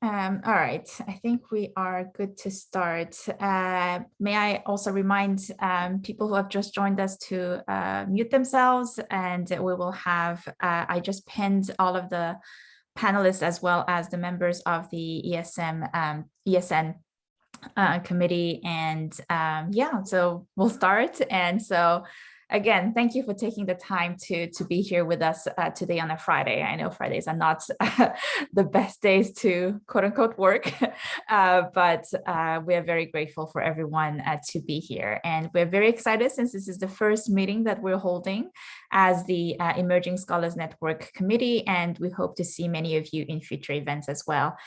All right, I think we are good to start. May I also remind people who have just joined us to mute themselves, and we will have, I just pinned all of the panelists as well as the members of the ESN committee, and yeah, so we'll start. And so again, thank you for taking the time to be here with us today on a Friday. I know Fridays are not the best days to quote unquote work, but we are very grateful for everyone to be here. And we're very excited since this is the first meeting that we're holding as the Emerging Scholars Network committee, and we hope to see many of you in future events as well.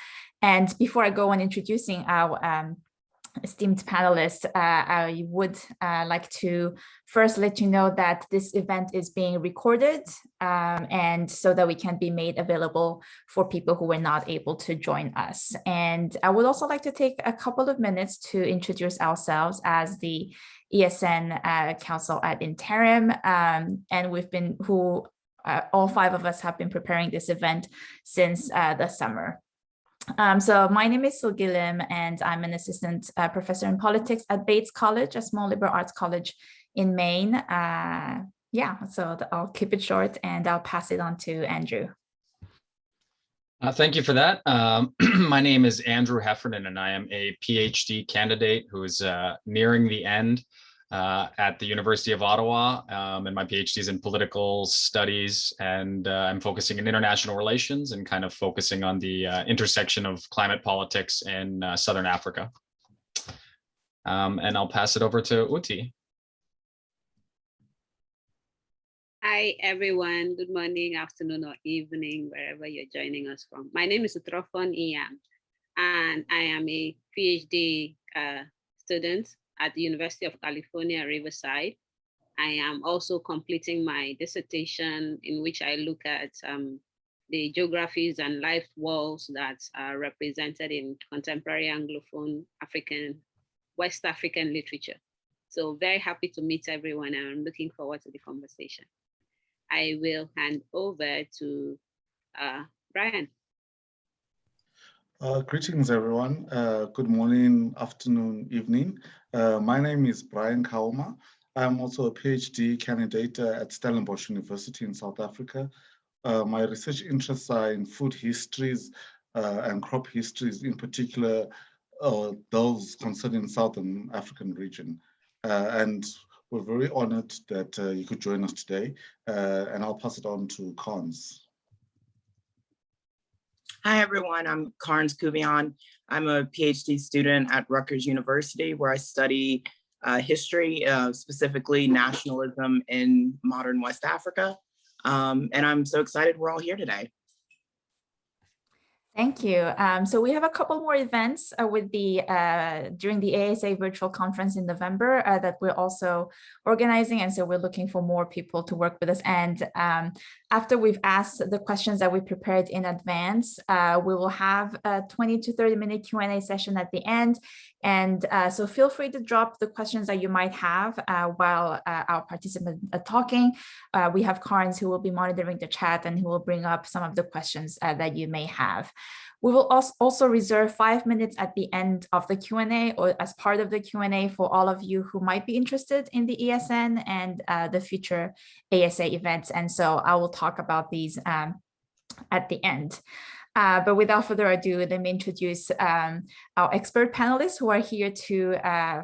And before I go on introducing our esteemed panelists, I would like to first let you know that this event is being recorded, and so that we can be made available for people who were not able to join us. And I would also like to take a couple of minutes to introduce ourselves as the ESN Council ad interim, and we've been all five of us have been preparing this event since the summer. So my name is Silgi Lim, and I'm an assistant professor in politics at Bates College, a small liberal arts college in Maine. Yeah, so I'll keep it short and I'll pass it on to Andrew. Thank you for that. My name is Andrew Heffernan, and I am a PhD candidate who is nearing the end at the University of Ottawa, and my PhD is in political studies, and I'm focusing in international relations and kind of focusing on the intersection of climate politics in Southern Africa. And I'll pass it over to Uti. Hi, everyone. Good morning, afternoon, or evening, wherever you're joining us from. My name is Utrofon Iyam, and I am a PhD student at the University of California, Riverside. I am also completing my dissertation, in which I look at the geographies and life worlds that are represented in contemporary Anglophone West African literature. So very happy to meet everyone, and I'm looking forward to the conversation. I will hand over to Brian. Greetings, everyone. Good morning, afternoon, evening. My name is Brian Caulmer. I'm also a PhD candidate at Stellenbosch University in South Africa. My research interests are in food histories and crop histories, in particular, those concerning Southern African region. And we're very honored that you could join us today. And I'll pass it on to Carnes. Hi, everyone. I'm Carnes Couvillon. I'm a PhD student at Rutgers University, where I study history, specifically nationalism in modern West Africa. And I'm so excited we're all here today. Thank you. So we have a couple more events with during the ASA virtual conference in November that we're also organizing, and so we're looking for more people to work with us. And after we've asked the questions that we prepared in advance, we will have a 20 to 30 minute Q&A session at the end. And so feel free to drop the questions that you might have while our participants are talking. We have Carnes who will be monitoring the chat and who will bring up some of the questions that you may have. We will also reserve 5 minutes at the end of the Q&A, or as part of the Q&A, for all of you who might be interested in the ESN and the future ASA events. And so I will talk about these at the end. But without further ado, let me introduce our expert panelists who are here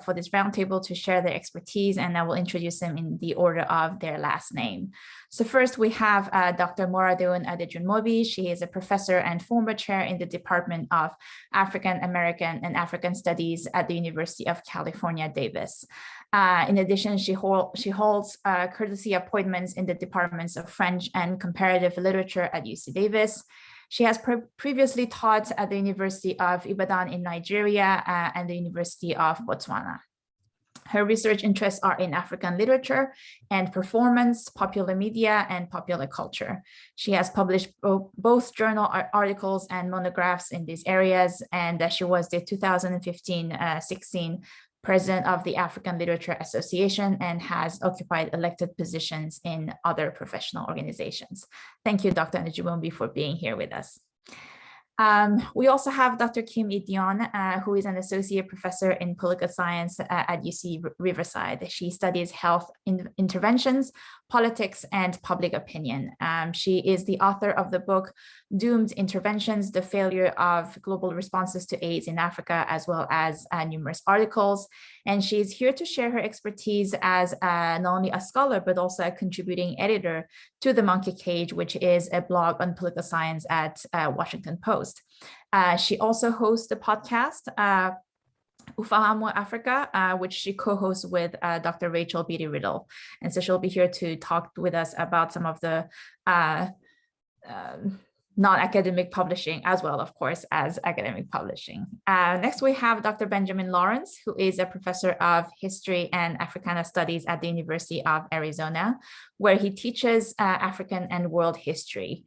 for this roundtable to share their expertise, and I will introduce them in the order of their last name. So first we have Dr. Moradewun Adejunmobi. She is a professor and former chair in the Department of African American and African Studies at the University of California, Davis. In addition, she holds courtesy appointments in the departments of French and Comparative Literature at UC Davis. She has previously taught at the University of Ibadan in Nigeria and the University of Botswana. Her research interests are in African literature and performance, popular media, and popular culture. She has published both journal articles and monographs in these areas, and she was the 2015-16 president of the African Literature Association and has occupied elected positions in other professional organizations. Thank you, Dr. Adejunmobi, for being here with us. We also have Dr. Kim Dionne, who is an associate professor in political science at UC Riverside. She studies health interventions, politics, and public opinion. She is the author of the book Doomed Interventions, The Failure of Global Responses to AIDS in Africa, as well as numerous articles. And she's here to share her expertise as not only a scholar, but also a contributing editor to The Monkey Cage, which is a blog on political science at Washington Post. She also hosts the podcast, Ufahamu Africa, which she co-hosts with Dr. Rachel Beatty-Riddle. And so she'll be here to talk with us about some of the non-academic publishing, as well, of course, as academic publishing. Next, we have Dr. Benjamin Lawrance, who is a professor of history and Africana studies at the University of Arizona, where he teaches African and world history.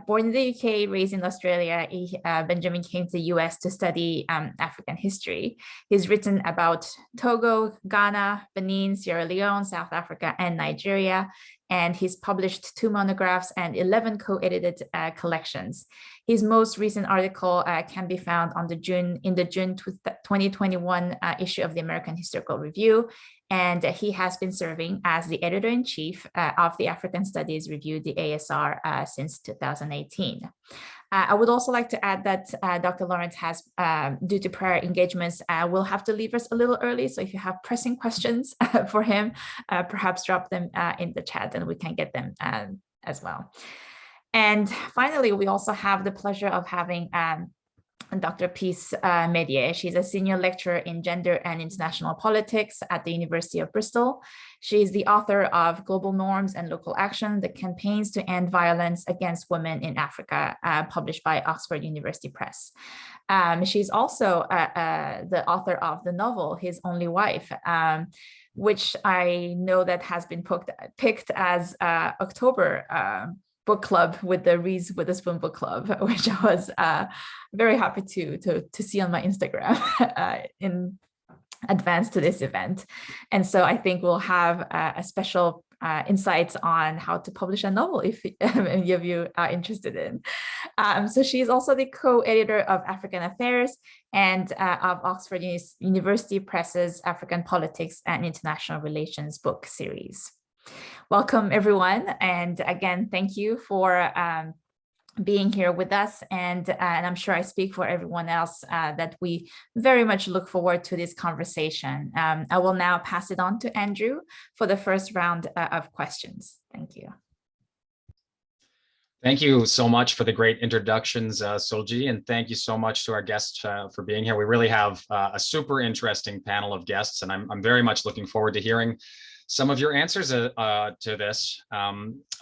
Born in the UK, raised in Australia, Benjamin came to the US to study African history. He's written about Togo, Ghana, Benin, Sierra Leone, South Africa, and Nigeria. And he's published 2 monographs and 11 co-edited collections. His most recent article can be found on in the June 2021 issue of the American Historical Review. And he has been serving as the editor-in-chief of the African Studies Review, the ASR, since 2018. I would also like to add that Dr. Lawrence has, due to prior engagements, will have to leave us a little early. So if you have pressing questions for him, perhaps drop them in the chat and we can get them as well. And finally, we also have the pleasure of having Dr. Peace Medie. She's a senior lecturer in gender and international politics at the University of Bristol. She is the author of Global Norms and Local Action, the Campaigns to End Violence Against Women in Africa, published by Oxford University Press. She's also the author of the novel, His Only Wife, which I know that has been picked as October book club with the Reads with a Spoon book club, which I was very happy to see on my Instagram in advance to this event. And so I think we'll have a special insights on how to publish a novel if any of you are interested in. So she's also the co-editor of African Affairs and of Oxford University Press's African Politics and International Relations book series. Welcome, everyone. And again, thank you for being here with us. And I'm sure I speak for everyone else that we very much look forward to this conversation. I will now pass it on to Andrew for the first round of questions. Thank you. Thank you so much for the great introductions, Solji, and thank you so much to our guests for being here. We really have a super interesting panel of guests, and I'm very much looking forward to hearing some of your answers to this.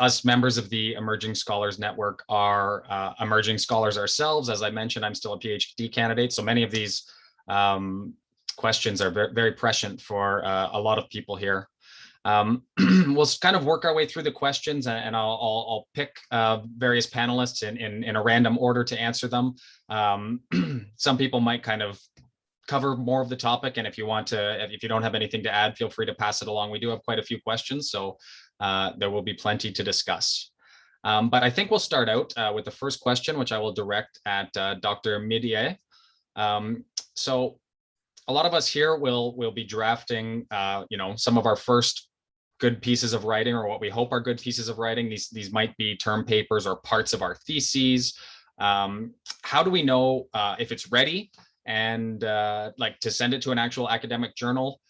Us members of the Emerging Scholars Network are emerging scholars ourselves. As I mentioned, I'm still a PhD candidate, so many of these questions are very, very prescient for a lot of people here. We'll kind of work our way through the questions, and I'll pick various panelists in a random order to answer them. Some people might kind of cover more of the topic, and if you don't have anything to add, feel free to pass it along. We do have quite a few questions, so there will be plenty to discuss. But I think we'll start out with the first question, which I will direct at Dr. Medie. So a lot of us here will be drafting, some of our first good pieces of writing, or what we hope are good pieces of writing. These might be term papers or parts of our theses. How do we know if it's ready and like to send it to an actual academic journal,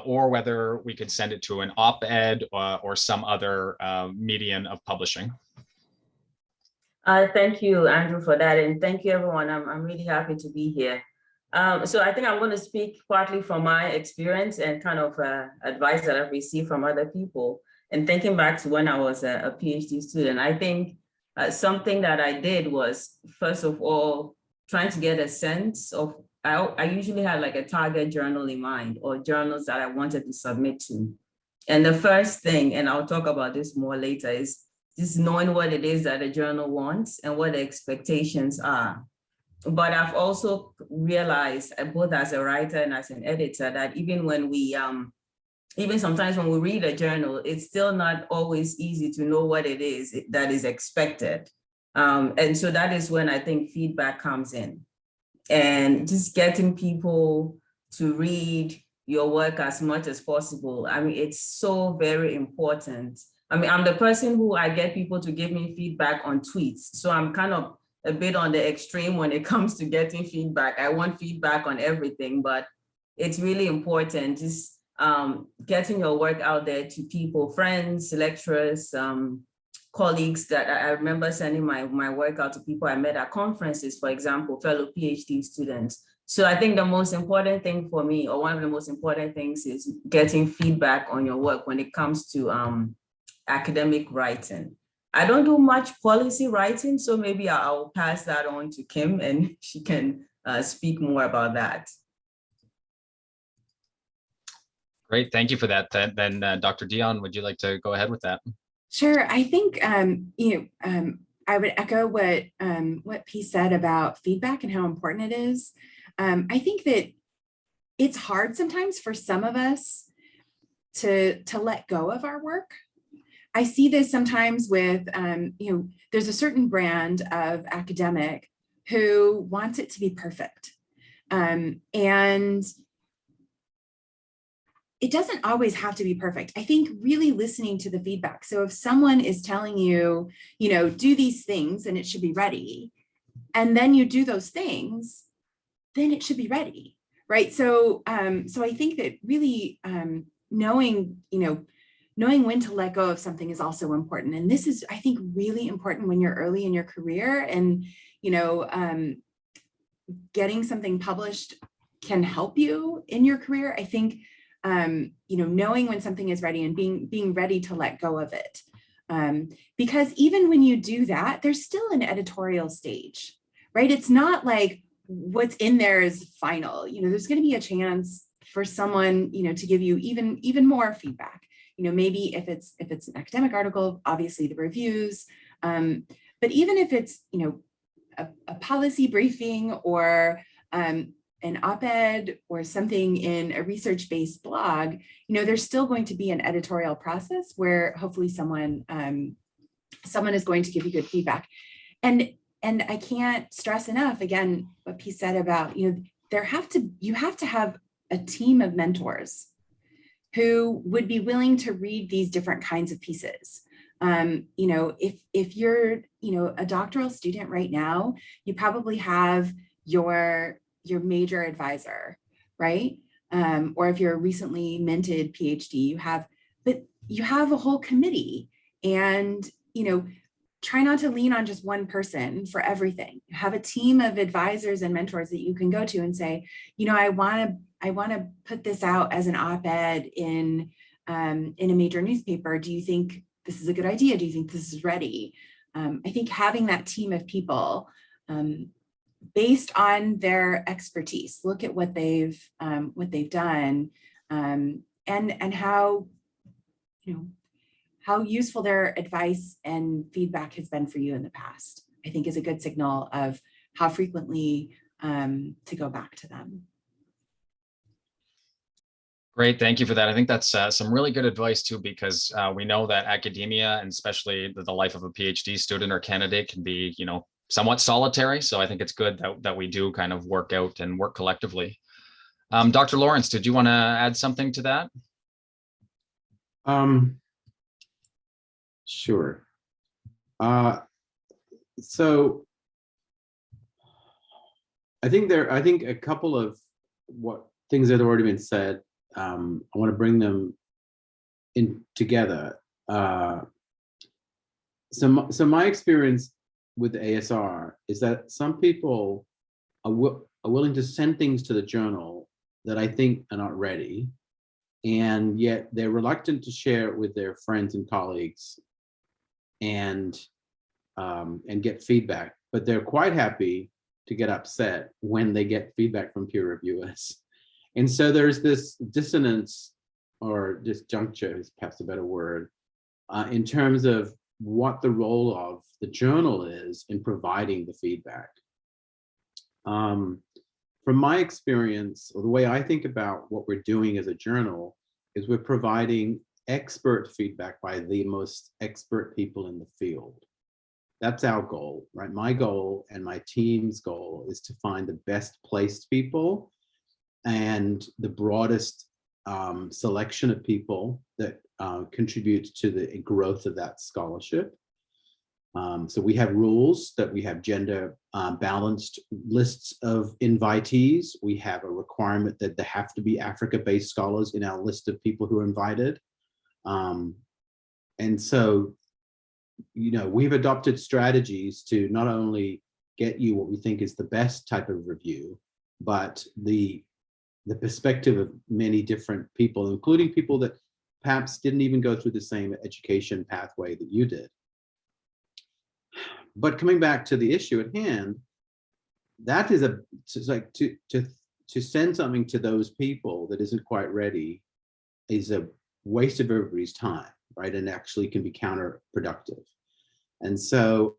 or whether we could send it to an op-ed or some other medium of publishing? Thank you, Andrew, for that. And thank you, everyone. I'm really happy to be here. So I think I'm going to speak partly from my experience and kind of advice that I've received from other people. And thinking back to when I was a PhD student, I think something that I did was, first of all, trying to get a sense of, I usually had like a target journal in mind, or journals that I wanted to submit to. And the first thing, and I'll talk about this more later, is just knowing what it is that a journal wants and what the expectations are. But I've also realized, both as a writer and as an editor, that even when we, even sometimes when we read a journal, it's still not always easy to know what it is that is expected. And so that is when I think feedback comes in, and just getting people to read your work as much as possible. I mean, it's so very important. I mean, I'm the person who I get people to give me feedback on tweets. So I'm kind of a bit on the extreme when it comes to getting feedback. I want feedback on everything, but it's really important just getting your work out there to people, friends, lecturers, colleagues. That I remember sending my work out to people I met at conferences, for example, fellow PhD students. So I think the most important thing for me, or one of the most important things, is getting feedback on your work when it comes to academic writing. I don't do much policy writing, so maybe I'll pass that on to Kim and she can speak more about that. Great, thank you for that. Then Dr. Dionne, would you like to go ahead with that? Sure. I think I would echo what P said about feedback and how important it is. I think that it's hard sometimes for some of us to let go of our work. I see this sometimes with, there's a certain brand of academic who wants it to be perfect. And it doesn't always have to be perfect. I think really listening to the feedback. So if someone is telling you, do these things and it should be ready, and then you do those things, then it should be ready, right? So I think that really knowing when to let go of something is also important. And this is, I think, really important when you're early in your career, and getting something published can help you in your career. I think knowing when something is ready and being ready to let go of it. Because even when you do that, there's still an editorial stage, right? It's not like what's in there is final. There's going to be a chance for someone, to give you even more feedback. Maybe if it's an academic article, obviously the reviews, but even if it's, a policy briefing or an op-ed or something in a research-based blog, there's still going to be an editorial process where hopefully someone is going to give you good feedback. And I can't stress enough, again, what P said about, you have to have a team of mentors who would be willing to read these different kinds of pieces. If you're, a doctoral student right now, you probably have your major advisor, right? Or if you're a recently minted PhD, but you have a whole committee, and, try not to lean on just one person for everything. You have a team of advisors and mentors that you can go to and say, I want to put this out as an op-ed in a major newspaper. Do you think this is a good idea? Do you think this is ready? I think having that team of people based on their expertise, look at what they've done, and how useful their advice and feedback has been for you in the past, I think is a good signal of how frequently to go back to them. Great, thank you for that. I think that's some really good advice too, because we know that academia, and especially the life of a PhD student or candidate, can be, somewhat solitary. So I think it's good that we do kind of work out and work collectively. Dr. Lawrance, did you want to add something to that? Sure. So I think a couple of things that have already been said, I want to bring them in together. So my experience with the ASR is that some people are willing to send things to the journal that I think are not ready, and yet they're reluctant to share it with their friends and colleagues and get feedback, but they're quite happy to get upset when they get feedback from peer reviewers. And so there's this dissonance, or disjuncture is perhaps a better word, in terms of what the role of the journal is in providing the feedback. From my experience, or the way I think about what we're doing as a journal, is we're providing expert feedback by the most expert people in the field. That's our goal, right? My goal and my team's goal is to find the best placed people and the broadest selection of people that contribute to the growth of that scholarship. So we have rules that we have gender balanced lists of invitees. We have a requirement that there have to be Africa-based scholars in our list of people who are invited. And so, you know, we've adopted strategies to not only get you what we think is the best type of review, but the perspective of many different people, including people that perhaps didn't even go through the same education pathway that you did. But coming back to the issue at hand, that is it's like to send something to those people that isn't quite ready is a waste of everybody's time, right? And actually can be counterproductive. And so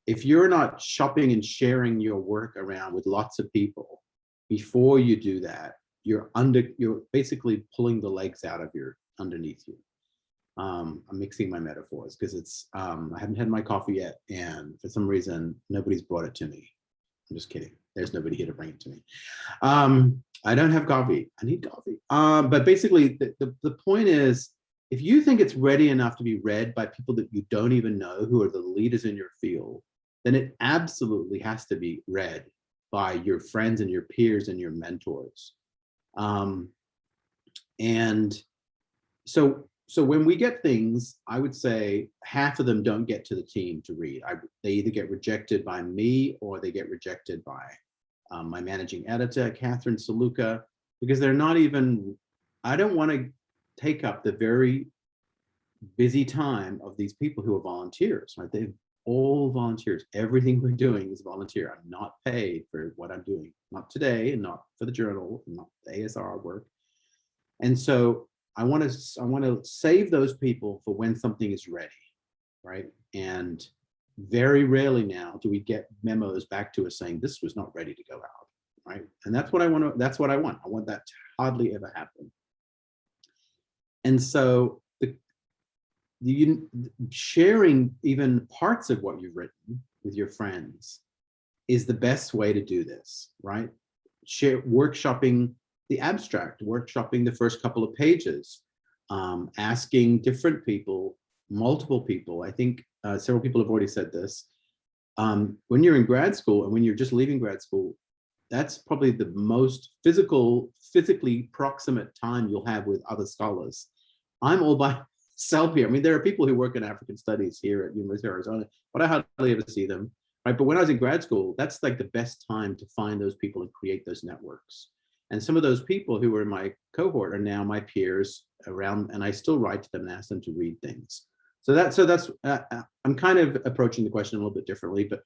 if you're not shopping and sharing your work around with lots of people before you do that, you're basically pulling the legs out of underneath you. I'm mixing my metaphors because it's I haven't had my coffee yet, and for some reason nobody's brought it to me. I'm just kidding. There's nobody here to bring it to me. I don't have coffee. I need coffee. But basically, the point is, if you think it's ready enough to be read by people that you don't even know who are the leaders in your field, then it absolutely has to be read by your friends and your peers and your mentors. And so when we get things, I would say half of them don't get to the team to read. They either get rejected by me or they get rejected by my managing editor, Catherine Saluka, because they're not even, I don't want to take up the very busy time of these people who are volunteers, right? They're all volunteers. Everything we're doing is volunteer. I'm not paid for what I'm doing, not today, and not for the journal, and not the ASR work. And so I want to save those people for when something is ready, right? And very rarely now do we get memos back to us saying this was not ready to go out, right? And that's what I want. That's what I want. I want that to hardly ever happen. And so sharing even parts of what you've written with your friends is the best way to do this, right? Workshopping the abstract, workshopping the first couple of pages, asking different people, multiple people. I think several people have already said this. When you're in grad school and when you're just leaving grad school, that's probably the most physically proximate time you'll have with other scholars. I'm all by myself here. I mean, there are people who work in African studies here at University of Arizona, but I hardly ever see them, right? But when I was in grad school, that's like the best time to find those people and create those networks. And some of those people who were in my cohort are now my peers around, and I still write to them and ask them to read things. So that's I'm kind of approaching the question a little bit differently, but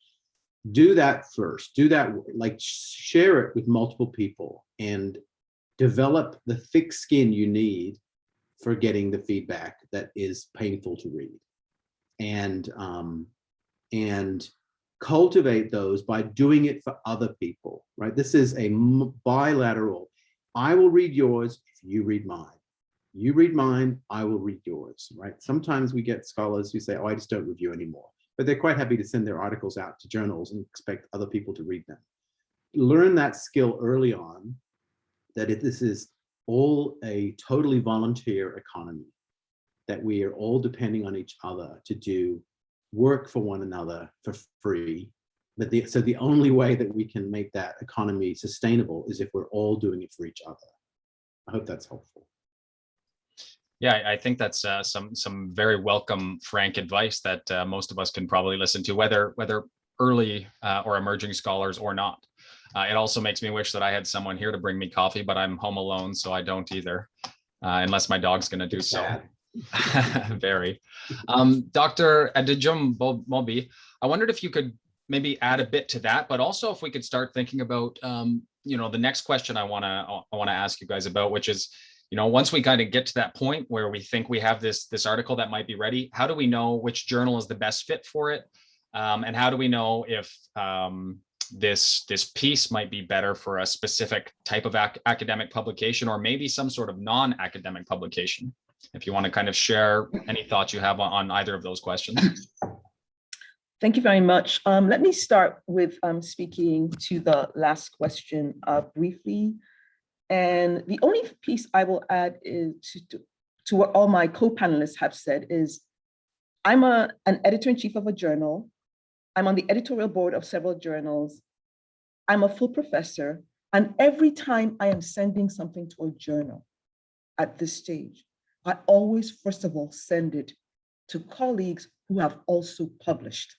do that first. Do that, like share it with multiple people and develop the thick skin you need for getting the feedback that is painful to read, and cultivate those by doing it for other people, right? This is a bilateral. I will read yours if you read mine. You read mine, I will read yours, right? Sometimes we get scholars who say, oh, I just don't review anymore, but they're quite happy to send their articles out to journals and expect other people to read them. Learn that skill early on, that this is all a totally volunteer economy, that we are all depending on each other to do work for one another for free. But so the only way that we can make that economy sustainable is if we're all doing it for each other. I hope that's helpful. Yeah, I think that's some very welcome, frank advice that most of us can probably listen to, whether early or emerging scholars or not. It also makes me wish that I had someone here to bring me coffee, but I'm home alone, so I don't either, unless my dog's going to do so. Very. Dr. Adejunmobi, I wondered if you could maybe add a bit to that, but also if we could start thinking about, the next question I want to ask you guys about, which is, once we kind of get to that point where we think we have this article that might be ready, how do we know which journal is the best fit for it? And how do we know if this piece might be better for a specific type of academic publication, or maybe some sort of non-academic publication? If you want to kind of share any thoughts you have on either of those questions. Thank you very much. Let me start with speaking to the last question briefly. And the only piece I will add is to what all my co-panelists have said is, I'm an editor-in-chief of a journal. I'm on the editorial board of several journals. I'm a full professor. And every time I am sending something to a journal at this stage, I always, first of all, send it to colleagues who have also published.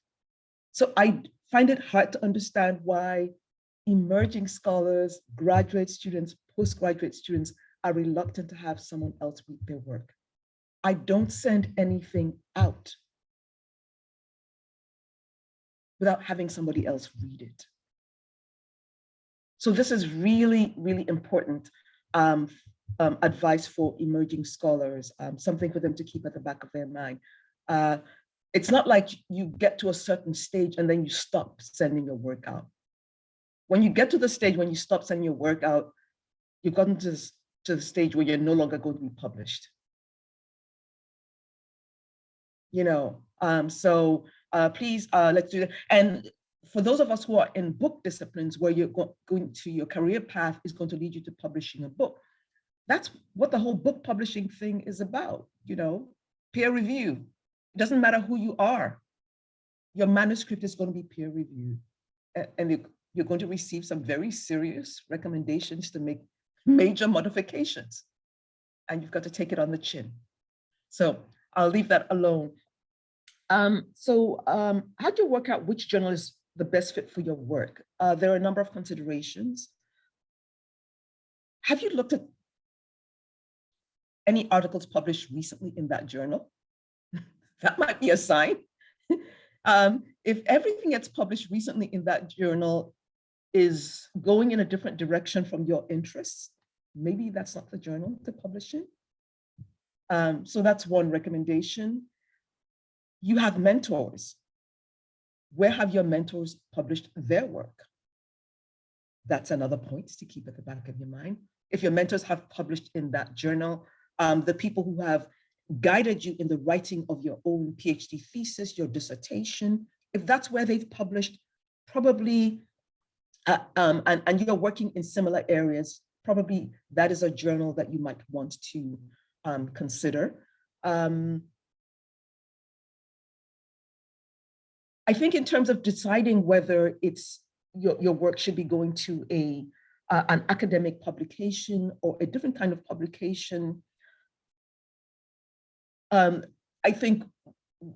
So I find it hard to understand why emerging scholars, graduate students, postgraduate students are reluctant to have someone else read their work. I don't send anything out without having somebody else read it. So this is really, really important advice for emerging scholars, something for them to keep at the back of their mind. It's not like you get to a certain stage and then you stop sending your work out. When you get to the stage when you stop sending your work out, you've gotten to the stage where you're no longer going to be published. You know, so please, let's do that. And for those of us who are in book disciplines where you're going to, your career path is going to lead you to publishing a book. That's what the whole book publishing thing is about, you know, peer review. It doesn't matter who you are. Your manuscript is going to be peer reviewed. And you're going to receive some very serious recommendations to make major modifications. And you've got to take it on the chin. So I'll leave that alone. How do you work out which journal is the best fit for your work? There are a number of considerations. Have you looked at any articles published recently in that journal? That might be a sign. If everything that's published recently in that journal is going in a different direction from your interests, maybe that's not the journal to publish in. So that's one recommendation. You have mentors. Where have your mentors published their work? That's another point to keep at the back of your mind. If your mentors have published in that journal, the people who have guided you in the writing of your own PhD thesis, your dissertation, if that's where they've published, probably, and you're working in similar areas, probably that is a journal that you might want to consider. I think in terms of deciding whether it's your work should be going to an academic publication or a different kind of publication, I think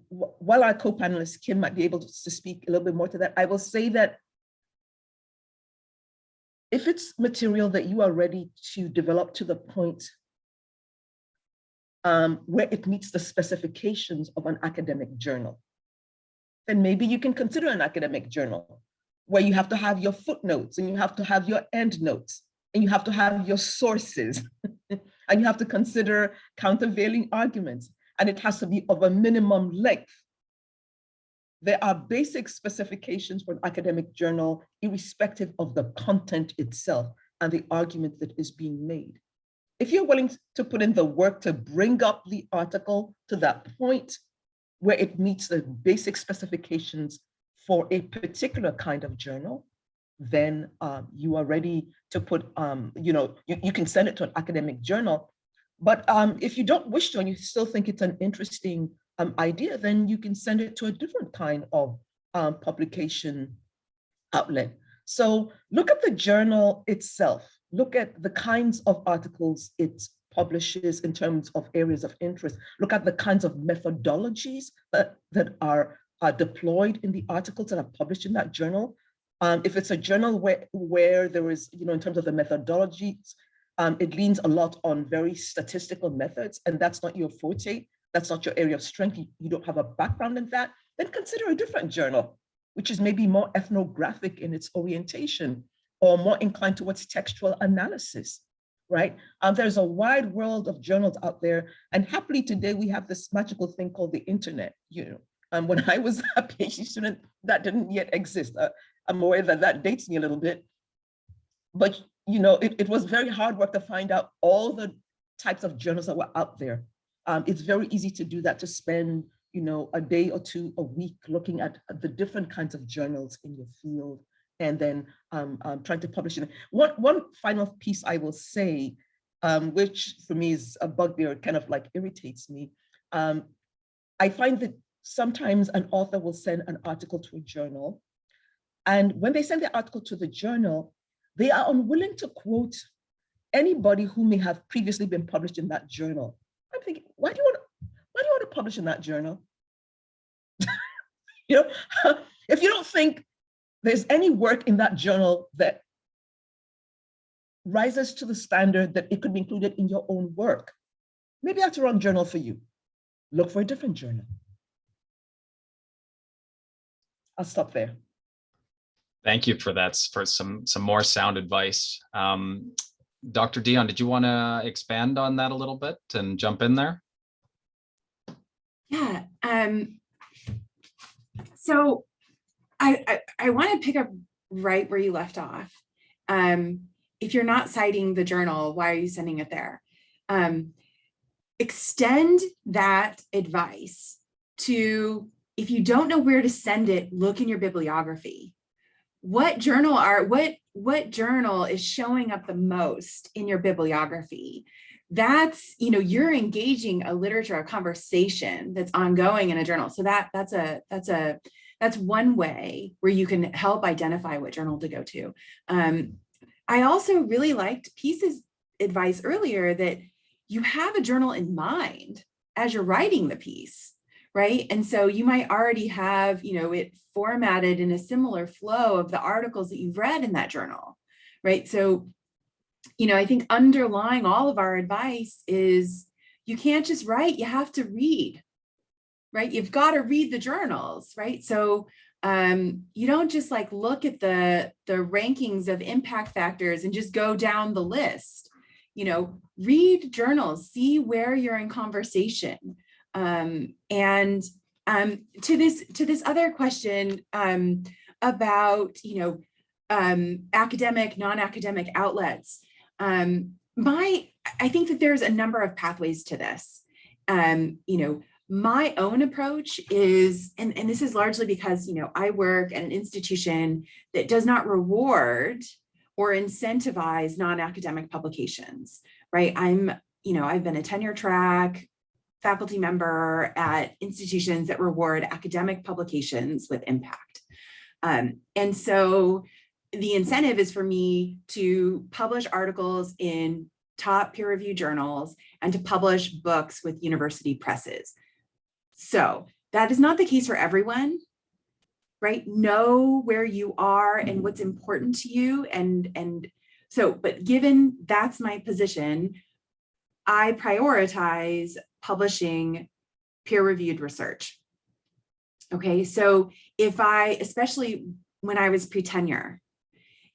while our co-panelist Kim might be able to speak a little bit more to that, I will say that if it's material that you are ready to develop to the point where it meets the specifications of an academic journal, then maybe you can consider an academic journal where you have to have your footnotes and you have to have your endnotes and you have to have your sources and you have to consider countervailing arguments, and it has to be of a minimum length. There are basic specifications for an academic journal, irrespective of the content itself and the argument that is being made. If you're willing to put in the work to bring up the article to that point where it meets the basic specifications for a particular kind of journal, then you are ready to put, you can send it to an academic journal. But if you don't wish to and you still think it's an interesting idea, then you can send it to a different kind of publication outlet. So look at the journal itself. Look at the kinds of articles it publishes in terms of areas of interest. Look at the kinds of methodologies that are deployed in the articles that are published in that journal. If it's a journal where there is, in terms of the methodologies, it leans a lot on very statistical methods, and that's not your forte, that's not your area of strength, you don't have a background in that, then consider a different journal, which is maybe more ethnographic in its orientation or more inclined towards textual analysis, right? There's a wide world of journals out there, and happily today we have this magical thing called the internet. When I was a PhD student, that didn't yet exist. I'm aware that dates me a little bit, but it was very hard work to find out all the types of journals that were out there. It's very easy to do that, to spend a day or two a week looking at the different kinds of journals in your field, and then trying to publish it. One final piece I will say, which for me is a bugbear, kind of like irritates me. I find that sometimes an author will send an article to a journal, and when they send the article to the journal, they are unwilling to quote anybody who may have previously been published in that journal. I'm thinking, why do you want to publish in that journal? If you don't think there's any work in that journal that rises to the standard that it could be included in your own work, maybe that's the wrong journal for you. Look for a different journal. I'll stop there. Thank you for that, for some more sound advice. Dr. Dionne, did you want to expand on that a little bit and jump in there? Yeah. So I want to pick up right where you left off. If you're not citing the journal, why are you sending it there? Extend that advice to, if you don't know where to send it, look in your bibliography. What journal is showing up the most in your bibliography? That's, you're engaging a literature, a conversation that's ongoing in a journal. So that's one way where you can help identify what journal to go to. I also really liked Peace's advice earlier that you have a journal in mind as you're writing the piece, right? And so you might already have, it formatted in a similar flow of the articles that you've read in that journal, right? So, I think underlying all of our advice is you can't just write, you have to read, right? You've got to read the journals, right? So you don't just like look at the rankings of impact factors and just go down the list. Read journals, see where you're in conversation. And to this other question about academic, non-academic outlets, I think that there's a number of pathways to this. My own approach is, and this is largely because, I work at an institution that does not reward or incentivize non-academic publications, right? I've been a tenure track faculty member at institutions that reward academic publications with impact. And so the incentive is for me to publish articles in top peer-reviewed journals and to publish books with university presses. So that is not the case for everyone, right? Know where you are and what's important to you. But given that's my position, I prioritize publishing peer-reviewed research. Okay, so especially when I was pre-tenure,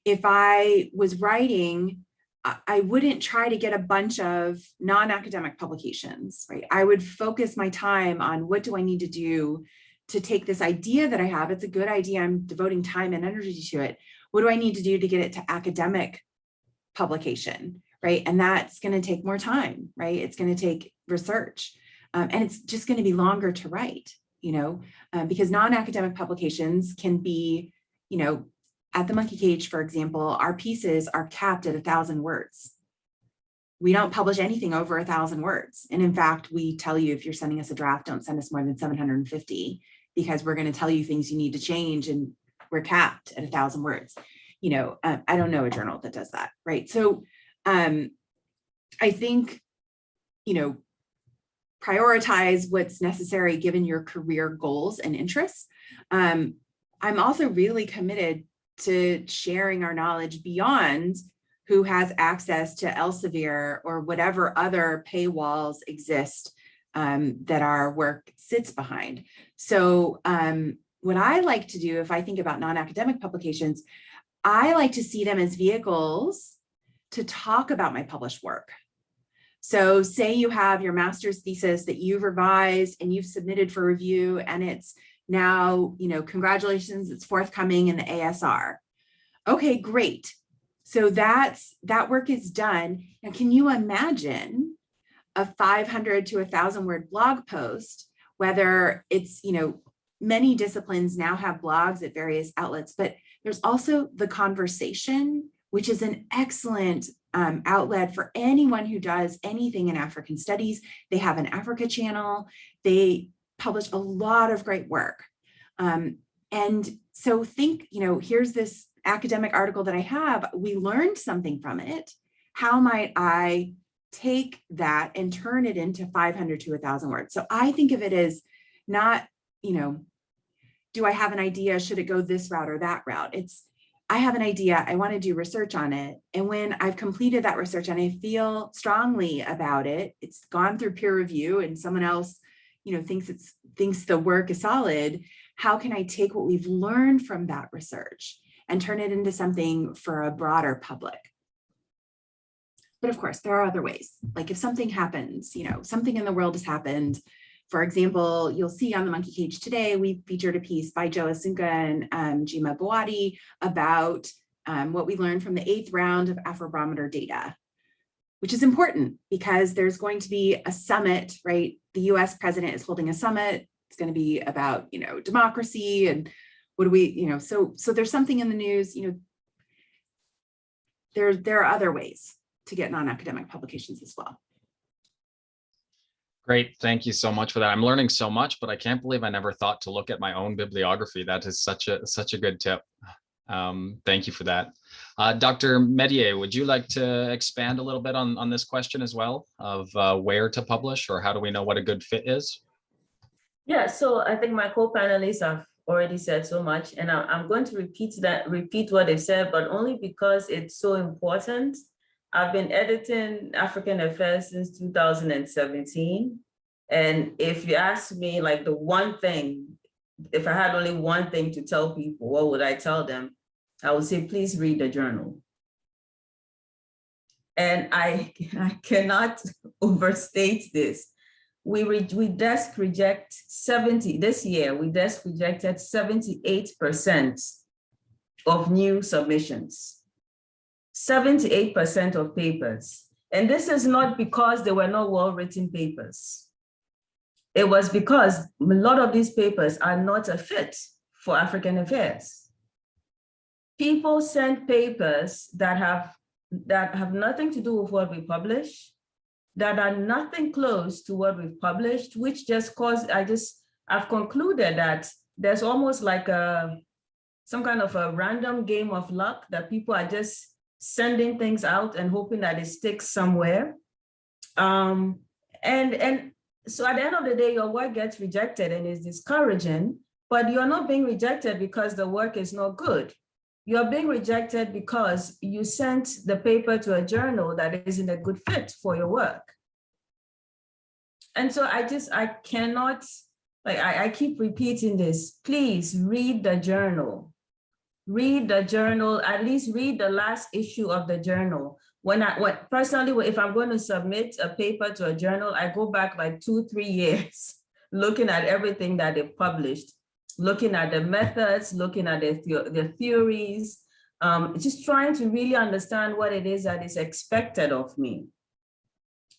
if I was writing, I wouldn't try to get a bunch of non-academic publications, right? I would focus my time on what do I need to do to take this idea that I have. It's a good idea. I'm devoting time and energy to it. What do I need to do to get it to academic publication, right? And that's going to take more time, right? It's going to take research, and it's just going to be longer to write, because non-academic publications can be, at the Monkey Cage, for example, our pieces are capped at 1,000 words. We don't publish anything over 1,000 words. And in fact, we tell you, if you're sending us a draft, don't send us more than 750, because we're going to tell you things you need to change, and we're capped at 1,000 words. I don't know a journal that does that, right? So I think, prioritize what's necessary given your career goals and interests. I'm also really committed to sharing our knowledge beyond who has access to Elsevier or whatever other paywalls exist that our work sits behind. So what I like to do, if I think about non-academic publications, I like to see them as vehicles to talk about my published work. So say you have your master's thesis that you've revised and you've submitted for review, and it's now, congratulations, it's forthcoming in the ASR. Okay, great. So that work is done. Now, can you imagine a 500 to 1,000 word blog post whether it's, many disciplines now have blogs at various outlets, but there's also the conversation, which is an excellent outlet for anyone who does anything in African studies. They have an Africa channel. They publish a lot of great work. And so think, here's this academic article that I have. We learned something from it. How might I take that and turn it into 500 to 1,000 words? So I think of it as not, do I have an idea? Should it go this route or that route? I have an idea, I want to do research on it. And when I've completed that research and I feel strongly about it, it's gone through peer review and someone else, thinks the work is solid. How can I take what we've learned from that research and turn it into something for a broader public? But of course, there are other ways. Like if something happens, something in the world has happened. For example, you'll see on the Monkey Cage today, we featured a piece by Joe Asunga and Jima Boadi about what we learned from the 8th round of Afrobarometer data, which is important because there's going to be a summit, right? The US president is holding a summit. It's going to be about, democracy and what do we, so there's something in the news, there are other ways to get non-academic publications as well. Great, thank you so much for that. I'm learning so much, but I can't believe I never thought to look at my own bibliography. That is such a good tip. Thank you for that. Dr. Medie, would you like to expand a little bit on this question as well of where to publish, or how do we know what a good fit is? Yeah, so I think my co-panelists have already said so much, and I'm going to repeat what they've said, but only because it's so important. I've been editing African Affairs since 2017. And if you ask me, like the one thing, if I had only one thing to tell people, what would I tell them? I would say, please read the journal. And I cannot overstate this. We desk reject 70, this year, we desk rejected 78% of new submissions. 78% of papers. And this is not because they were not well-written papers. It was because a lot of these papers are not a fit for African affairs. People send papers that have nothing to do with what we publish, that are nothing close to what we've published, which just caused, I've concluded that there's almost like some kind of a random game of luck that people are just sending things out and hoping that it sticks somewhere. And so at the end of the day, your work gets rejected and is discouraging, but you're not being rejected because the work is not good. You're being rejected because you sent the paper to a journal that isn't a good fit for your work. And so I cannot, I keep repeating this, please read the journal. Read the journal, at least read the last issue of the journal. Personally, if I'm going to submit a paper to a journal, I go back like 2-3 years, looking at everything that they've published, looking at the methods, looking at the theories, just trying to really understand what it is that is expected of me.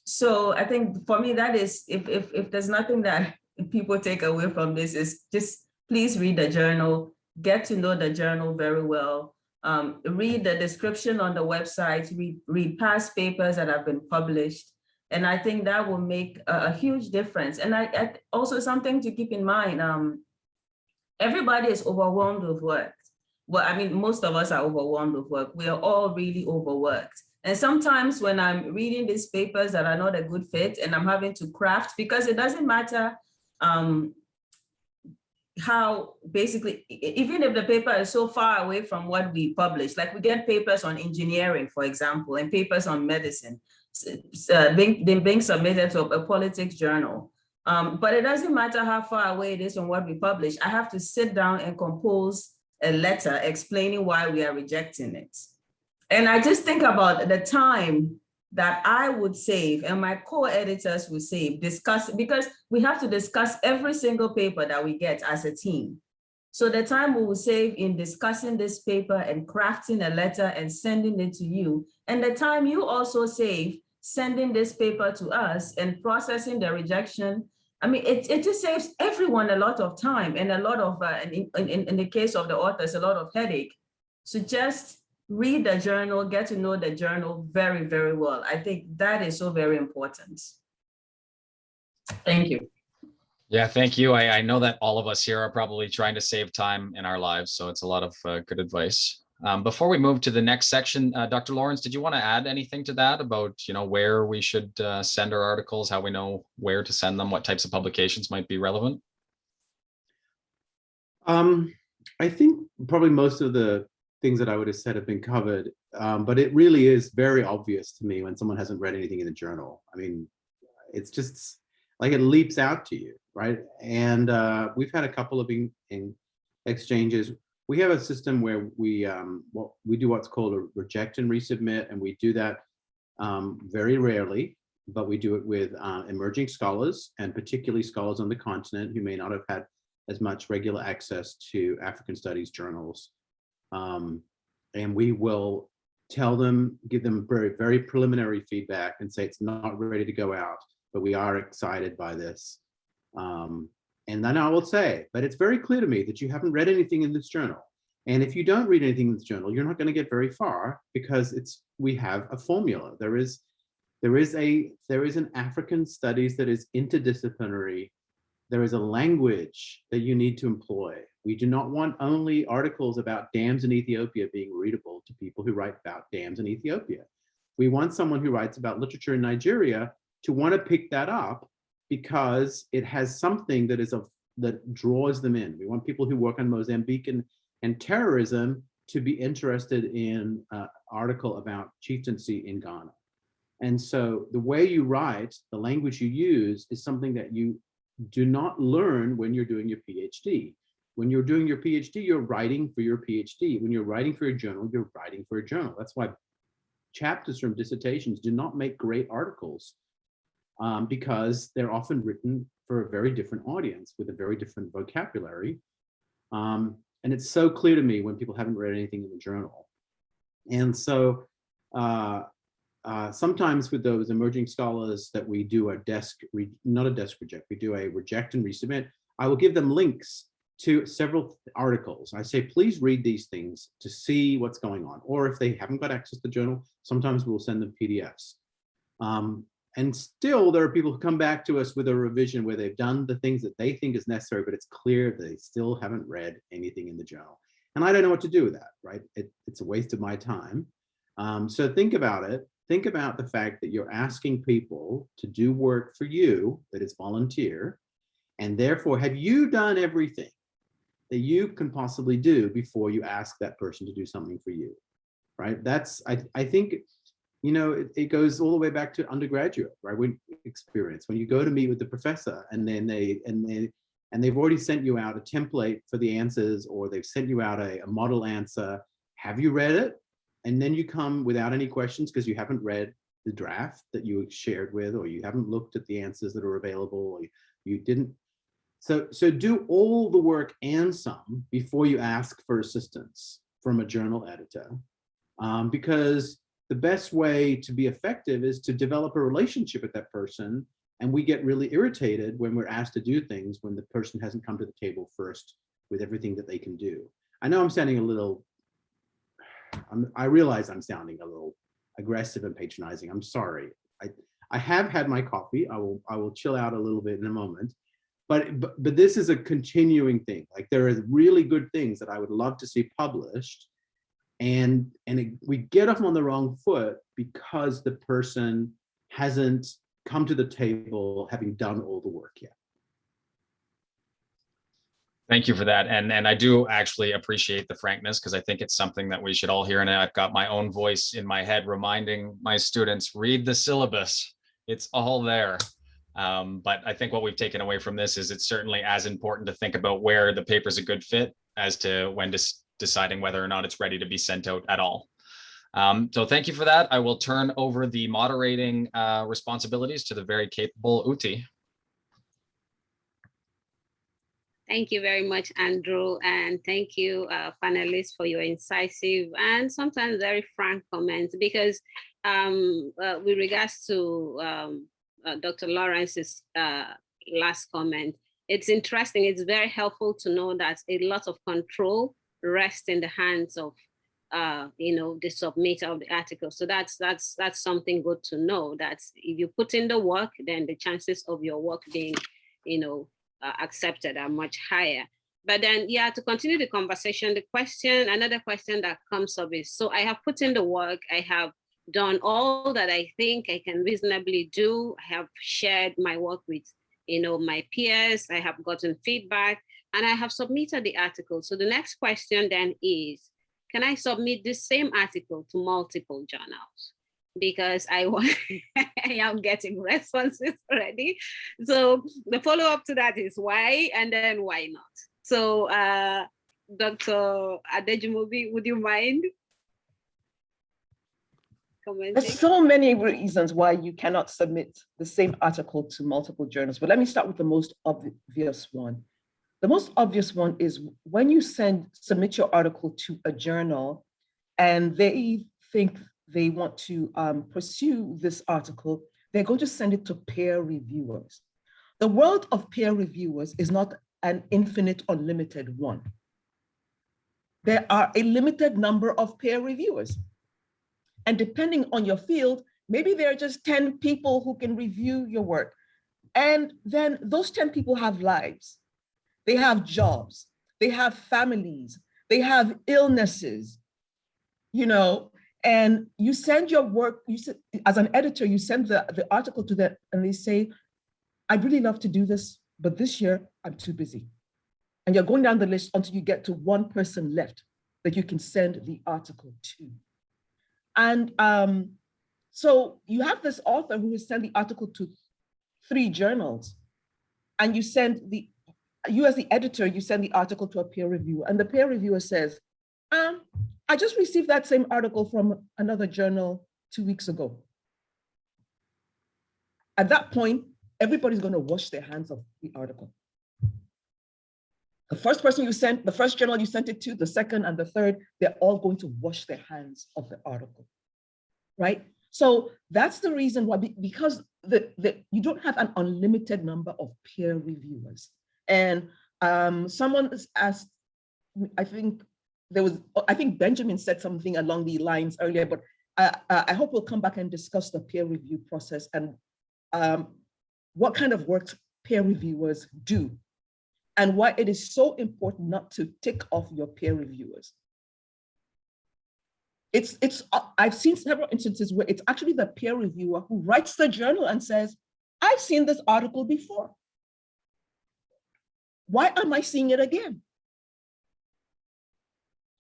So I think for me, that is, if there's nothing that people take away from this, is just please read the journal. Get to know the journal very well. Read the description on the website, read past papers that have been published. And I think that will make a huge difference. And I also something to keep in mind, everybody is overwhelmed with work. Well, I mean, most of us are overwhelmed with work. We are all really overworked. And sometimes when I'm reading these papers that are not a good fit and I'm having to craft, because it doesn't matter how basically, even if the paper is so far away from what we publish, like we get papers on engineering, for example, and papers on medicine, being submitted to a politics journal. But it doesn't matter how far away it is from what we publish. I have to sit down and compose a letter explaining why we are rejecting it. And I just think about the time that I would save and my co-editors would save, because we have to discuss every single paper that we get as a team. So the time we will save in discussing this paper and crafting a letter and sending it to you, and the time you also save sending this paper to us and processing the rejection I mean, it just saves everyone a lot of time and a lot of, in the case of the authors, a lot of headache. So just read the journal, get to know the journal very, very well. I think that is so very important. Thank you. Yeah, thank you. I know that all of us here are probably trying to save time in our lives, so it's a lot of good advice. Before we move to the next section, Dr. Lawrance, did you want to add anything to that about, where we should send our articles, how we know where to send them, what types of publications might be relevant? I think probably most of the things that I would have said have been covered, but it really is very obvious to me when someone hasn't read anything in the journal. I mean, it's just like it leaps out to you, right? And we've had a couple of exchanges. We have a system where we do what's called a reject and resubmit, and we do that very rarely, but we do it with emerging scholars, and particularly scholars on the continent who may not have had as much regular access to African studies journals. And we will tell them, give them very, very preliminary feedback and say it's not ready to go out, but we are excited by this. And then I will say, but it's very clear to me that you haven't read anything in this journal. And if you don't read anything in this journal, you're not going to get very far, because we have a formula. There is an African studies that is interdisciplinary. There is a language that you need to employ. We do not want only articles about dams in Ethiopia being readable to people who write about dams in Ethiopia. We want someone who writes about literature in Nigeria to want to pick that up, because it has something that draws them in. We want people who work on Mozambique and terrorism to be interested in an article about chieftaincy in Ghana. And so the way you write, the language you use, is something that you do not learn when you're doing your PhD. When you're doing your PhD, you're writing for your PhD. When you're writing for a journal, you're writing for a journal. That's why chapters from dissertations do not make great articles, because they're often written for a very different audience with a very different vocabulary. And it's so clear to me when people haven't read anything in the journal. And so sometimes with those emerging scholars that we do not a desk reject, we do a reject and resubmit, I will give them links to several articles. I say, please read these things to see what's going on. Or if they haven't got access to the journal, sometimes we'll send them PDFs. And still there are people who come back to us with a revision where they've done the things that they think is necessary, but it's clear they still haven't read anything in the journal. And I don't know what to do with that, right? It's a waste of my time. So think about it. Think about the fact that you're asking people to do work for you that is volunteer. And therefore, have you done everything that you can possibly do before you ask that person to do something for you, right? I think, it goes all the way back to undergraduate, right? Experience when you go to meet with the professor, and then they've already sent you out a template for the answers, or they've sent you out a model answer. Have you read it? And then you come without any questions because you haven't read the draft that you shared with, or you haven't looked at the answers that are available, or you didn't. So do all the work and some before you ask for assistance from a journal editor, because the best way to be effective is to develop a relationship with that person. And we get really irritated when we're asked to do things when the person hasn't come to the table first with everything that they can do. I know I'm sounding a little, I realize I'm sounding a little aggressive and patronizing. I'm sorry. I have had my coffee. I will chill out a little bit in a moment. But this is a continuing thing. Like, there are really good things that I would love to see published. And we get off on the wrong foot because the person hasn't come to the table having done all the work yet. Thank you for that. And I do actually appreciate the frankness, because I think it's something that we should all hear. And I've got my own voice in my head reminding my students, read the syllabus. It's all there. But I think what we've taken away from this is it's certainly as important to think about where the paper's a good fit as to when deciding whether or not it's ready to be sent out at all. So thank you for that. I will turn over the moderating responsibilities to the very capable Uti. Thank you very much, Andrew. And thank you, panelists, for your incisive and sometimes very frank comments, because with regards to Dr. Lawrence's last comment. It's interesting. It's very helpful to know that a lot of control rests in the hands of the submitter of the article. So that's something good to know, that if you put in the work, then the chances of your work being, accepted are much higher. But then, yeah, to continue the conversation, another question that comes up is, so I have put in the work, I have done all that I think I can reasonably do. I have shared my work with, my peers, I have gotten feedback, and I have submitted the article. So the next question then is, can I submit this same article to multiple journals? Because I am getting responses already. So the follow-up to that is why, and then why not? So Dr. Adejunmobi, would you mind commenting? There's so many reasons why you cannot submit the same article to multiple journals, but let me start with the most obvious one. The most obvious one is when you submit your article to a journal and they think they want to pursue this article, they're going to send it to peer reviewers. The world of peer reviewers is not an infinite, unlimited one. There are a limited number of peer reviewers. And depending on your field, maybe there are just 10 people who can review your work. And then those 10 people have lives. They have jobs, they have families, they have illnesses, and you send your work, as an editor, you send the article to them and they say, I'd really love to do this, but this year I'm too busy. And you're going down the list until you get to one person left that you can send the article to. And so you have this author who has sent the article to 3 journals, and you as the editor, you send the article to a peer reviewer, and the peer reviewer says, I just received that same article from another journal 2 weeks ago. At that point, everybody's going to wash their hands of the article. The first person you sent, the first journal you sent it to, the second and the third, they're all going to wash their hands of the article, right? So that's the reason why, because you don't have an unlimited number of peer reviewers. And someone asked, I think Benjamin said something along the lines earlier, but I hope we'll come back and discuss the peer review process and what kind of work peer reviewers do and why it is so important not to tick off your peer reviewers. I've seen several instances where it's actually the peer reviewer who writes the journal and says, I've seen this article before. Why am I seeing it again?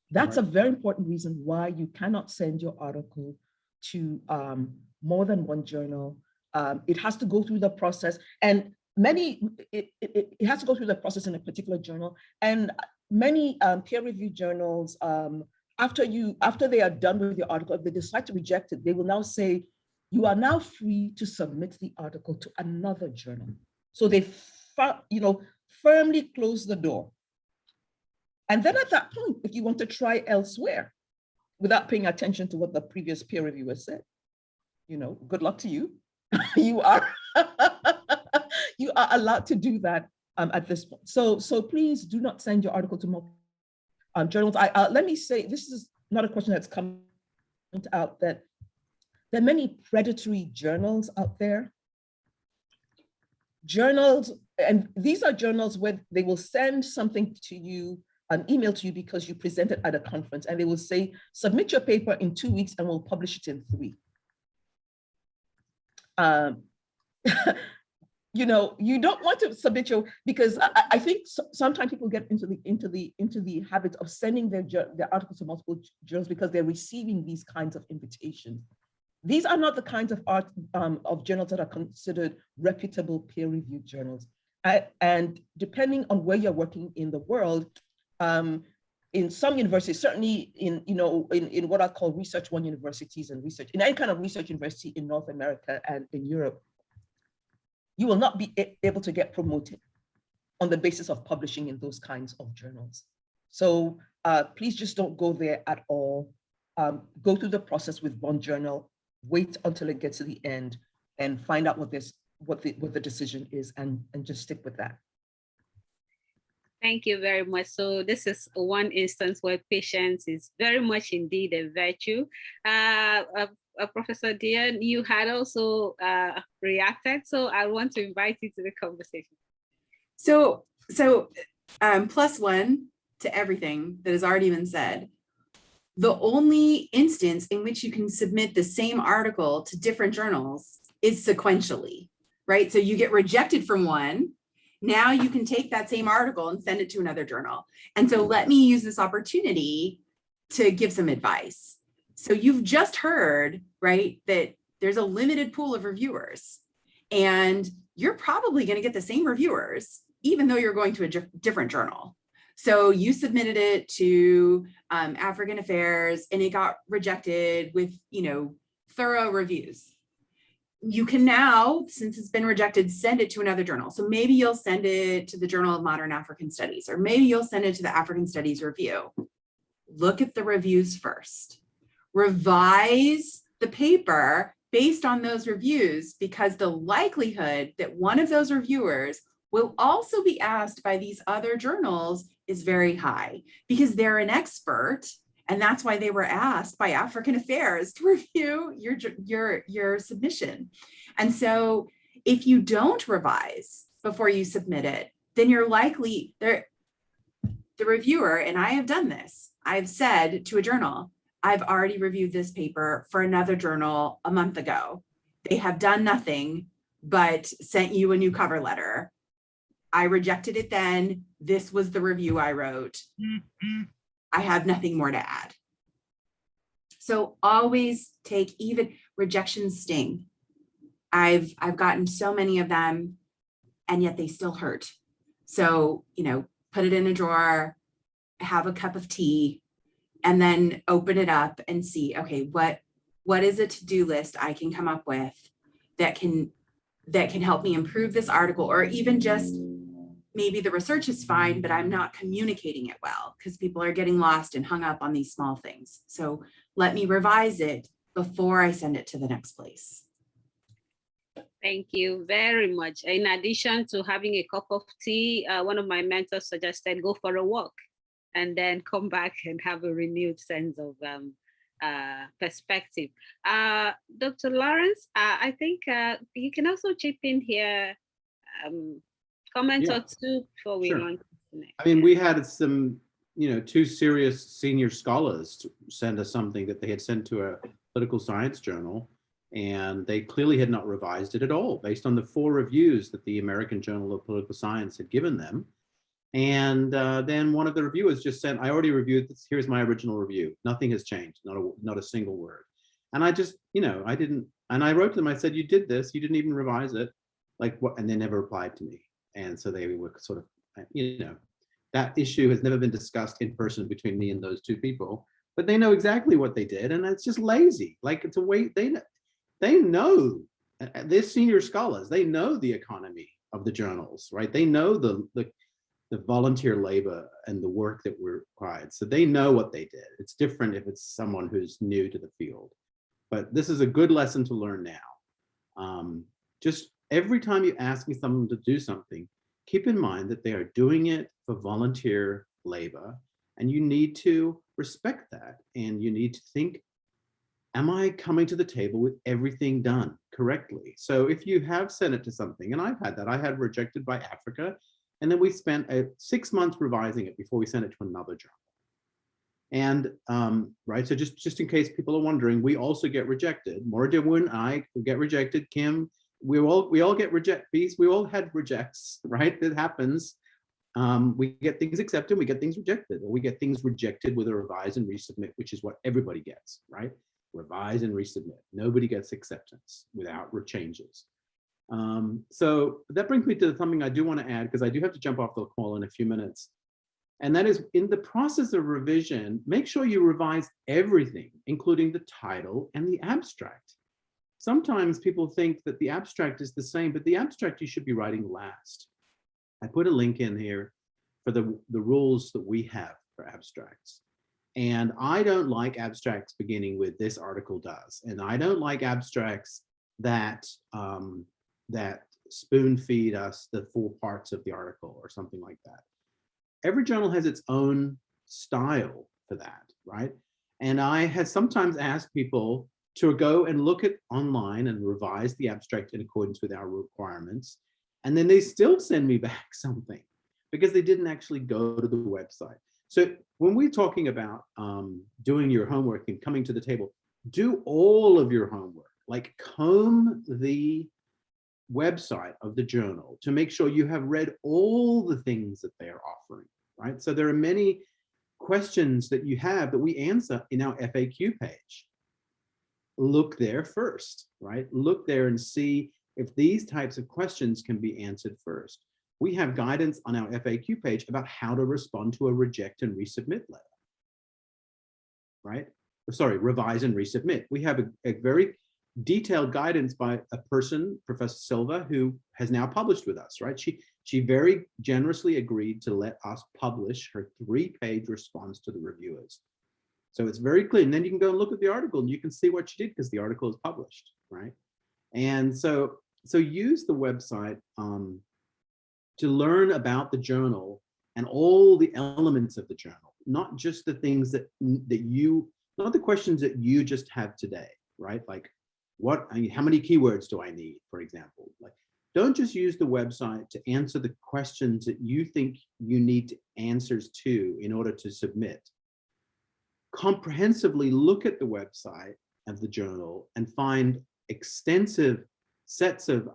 That's a very important reason why you cannot send your article to more than one journal. It has to go through the process, and it has to go through the process in a particular journal. And many peer-reviewed journals, after they are done with your article, if they decide to reject it, they will now say, you are now free to submit the article to another journal. So they firmly close the door. And then at that point, if you want to try elsewhere without paying attention to what the previous peer reviewer said, good luck to you. You are allowed to do that at this point. So please do not send your article to multiple journals. Let me say, this is not a question that's come out, that there are many predatory journals out there. Journals, and these are journals where they will send something to you, an email to you because you presented at a conference, and they will say, submit your paper in 2 weeks and we'll publish it in 3. You don't want to submit because I think sometimes people get into the habit of sending their articles to multiple journals because they're receiving these kinds of invitations. These are not the kinds of journals that are considered reputable peer-reviewed journals. And depending on where you're working in the world, in some universities, certainly in what I call research one universities and research, in any kind of research university in North America and in Europe, you will not be able to get promoted on the basis of publishing in those kinds of journals. So please just don't go there at all. Go through the process with one journal, wait until it gets to the end and find out what what the decision is, and just stick with that. Thank you very much. So this is one instance where patience is very much indeed a virtue. Professor Dionne, you had also reacted, so I want to invite you to the conversation. So plus one to everything that has already been said. The only instance in which you can submit the same article to different journals is sequentially, right? So you get rejected from one, now you can take that same article and send it to another journal. And so let me use this opportunity to give some advice. So you've just heard, right, that there's a limited pool of reviewers, and you're probably going to get the same reviewers, even though you're going to a different journal. So you submitted it to African Affairs and it got rejected with, thorough reviews. You can now, since it's been rejected, send it to another journal. So maybe you'll send it to the Journal of Modern African Studies, or maybe you'll send it to the African Studies Review. Look at the reviews first. Revise the paper based on those reviews, because the likelihood that one of those reviewers will also be asked by these other journals is very high, because they're an expert, and that's why they were asked by African Affairs to review your submission. And so if you don't revise before you submit it, then you're likely, the reviewer, and I have done this, I've said to a journal, I've already reviewed this paper for another journal a month ago. They have done nothing but sent you a new cover letter. I rejected it then. This was the review I wrote. I have nothing more to add. So always take, even rejections sting. I've gotten so many of them, and yet they still hurt. So, put it in a drawer, have a cup of tea, and then open it up and see, okay, what is a to-do list I can come up with that can help me improve this article, or even just maybe the research is fine, but I'm not communicating it well because people are getting lost and hung up on these small things. So let me revise it before I send it to the next place. Thank you very much. In addition to having a cup of tea, one of my mentors suggested go for a walk and then come back and have a renewed sense of perspective. Dr. Lawrence, I think you can also chip in here, comment or two before we launch the next. I mean, we had some, two serious senior scholars to send us something that they had sent to a political science journal, and they clearly had not revised it at all based on the 4 reviews that the American Journal of Political Science had given them. And then one of the reviewers just said, I already reviewed this, here's my original review. Nothing has changed, not a single word. And I just, I didn't, and I wrote to them, I said, you did this, you didn't even revise it. Like what? And they never replied to me. And so they were sort of, that issue has never been discussed in person between me and those 2 people, but they know exactly what they did. And it's just lazy. Like, it's a way, they know, they're senior scholars, they know the economy of the journals, right? They know the volunteer labor and the work that were required. So they know what they did. It's different if it's someone who's new to the field. But this is a good lesson to learn now. Just every time you ask me someone to do something, keep in mind that they are doing it for volunteer labor, and you need to respect that. And you need to think, am I coming to the table with everything done correctly? So if you have sent it to something, and I've had that, I had rejected by Africa, and then we spent 6 months revising it before we sent it to another journal. And right, so just in case people are wondering, we also get rejected. Moradewun, I get rejected. Kim, we all get rejected. We all had rejects, right? It happens. We get things accepted, we get things rejected, or we get things rejected with a revise and resubmit, which is what everybody gets, right? Revise and resubmit. Nobody gets acceptance without changes. So that brings me to something I do want to add, because I do have to jump off the call in a few minutes. And that is, in the process of revision, make sure you revise everything, including the title and the abstract. Sometimes people think that the abstract is the same, but the abstract you should be writing last. I put a link in here for the rules that we have for abstracts. And I don't like abstracts beginning with "this article does." And I don't like abstracts that spoon feed us the full parts of the article or something like that. Every journal has its own style for that, right? And I have sometimes asked people to go and look at online and revise the abstract in accordance with our requirements. And then they still send me back something because they didn't actually go to the website. So when we're talking about doing your homework and coming to the table, do all of your homework, like comb the website of the journal to make sure you have read all the things that they are offering, right? So there are many questions that you have that we answer in our FAQ page. Look there first, right? Look there and see if these types of questions can be answered first. We have guidance on our FAQ page about how to respond to a reject and resubmit letter, right? Sorry, revise and resubmit. We have a very detailed guidance by a person, Professor Silva, who has now published with us, right? She very generously agreed to let us publish her 3-page response to the reviewers. So it's very clear. And then you can go and look at the article and you can see what she did because the article is published, right? And so use the website to learn about the journal and all the elements of the journal, not just the things that not the questions that you just have today, right? Like how many keywords do I need, for example? Like, don't just use the website to answer the questions that you think you need answers to in order to submit. Comprehensively look at the website of the journal and find extensive sets of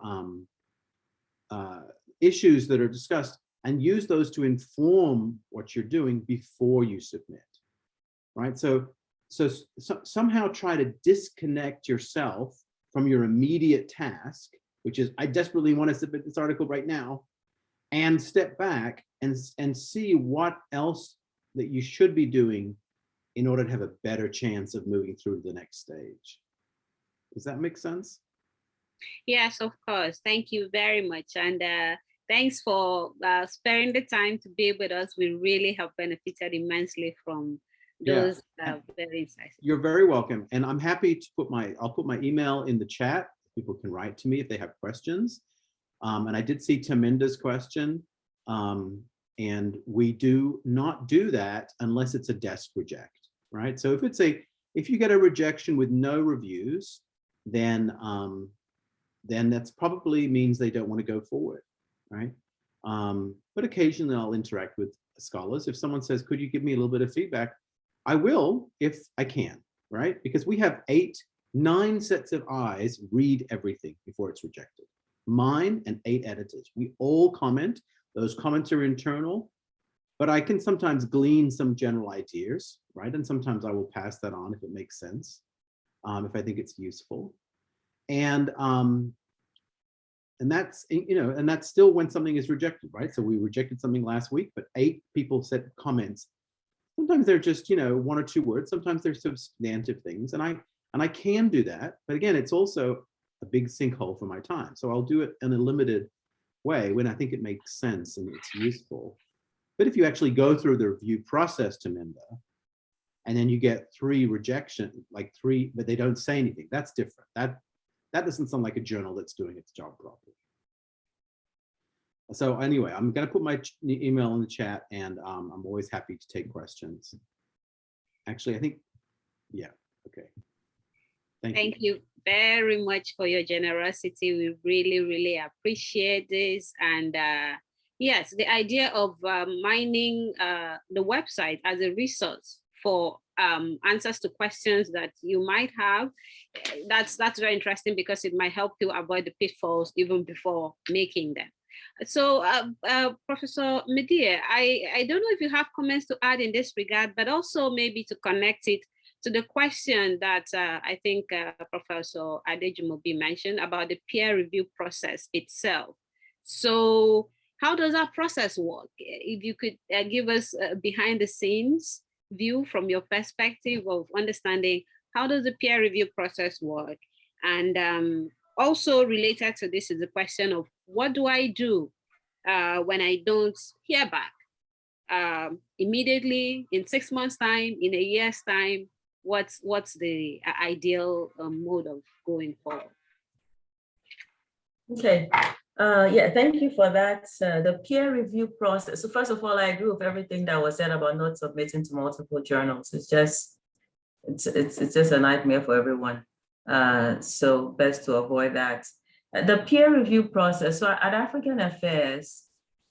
issues that are discussed and use those to inform what you're doing before you submit, right? So somehow try to disconnect yourself from your immediate task, which is, I desperately want to submit this article right now, and step back and see what else that you should be doing in order to have a better chance of moving through to the next stage. Does that make sense? Yes, of course. Thank you very much. And thanks for sparing the time to be with us. We really have benefited immensely from those very insightful. You're very welcome. And I'm happy to I'll put my email in the chat. People can write to me if they have questions. And I did see Taminda's question. And we do not do that unless it's a desk reject, right? So if you get a rejection with no reviews, then that's probably means they don't want to go forward, right? But occasionally I'll interact with scholars. If someone says, could you give me a little bit of feedback? I will if I can, right? Because we have 9 sets of eyes read everything before it's rejected. Mine and 8 editors. We all comment. Those comments are internal, but I can sometimes glean some general ideas, right? And sometimes I will pass that on if it makes sense, if I think it's useful. And that's, and that's still when something is rejected, right? So we rejected something last week, but 8 people said comments. Sometimes they're just, 1 or 2 words. Sometimes they're substantive things. And I can do that. But again, it's also a big sinkhole for my time. So I'll do it in a limited way when I think it makes sense and it's useful. But if you actually go through the review process, Taminda, and then you get 3 rejection, like 3, but they don't say anything, that's different. That doesn't sound like a journal that's doing its job properly. So anyway, I'm going to put my email in the chat, and I'm always happy to take questions. Actually, I think, yeah, okay. Thank you very much for your generosity. We really, really appreciate this. And yes, the idea of mining the website as a resource for answers to questions that you might have, that's very interesting because it might help you avoid the pitfalls even before making them. So Professor Medie, I don't know if you have comments to add in this regard, but also maybe to connect it to the question that I think Professor Adejunmobi mentioned about the peer review process itself. So how does that process work? If you could give us a behind the scenes view from your perspective of understanding how does the peer review process work? And also related to this is the question of what do I do when I don't hear back immediately, in 6 months' time, in a year's time? What's the ideal mode of going forward? Okay, Yeah, thank you for that. The peer review process. So first of all, I agree with everything that was said about not submitting to multiple journals. It's just a nightmare for everyone. So best to avoid that. The peer review process. So at African Affairs,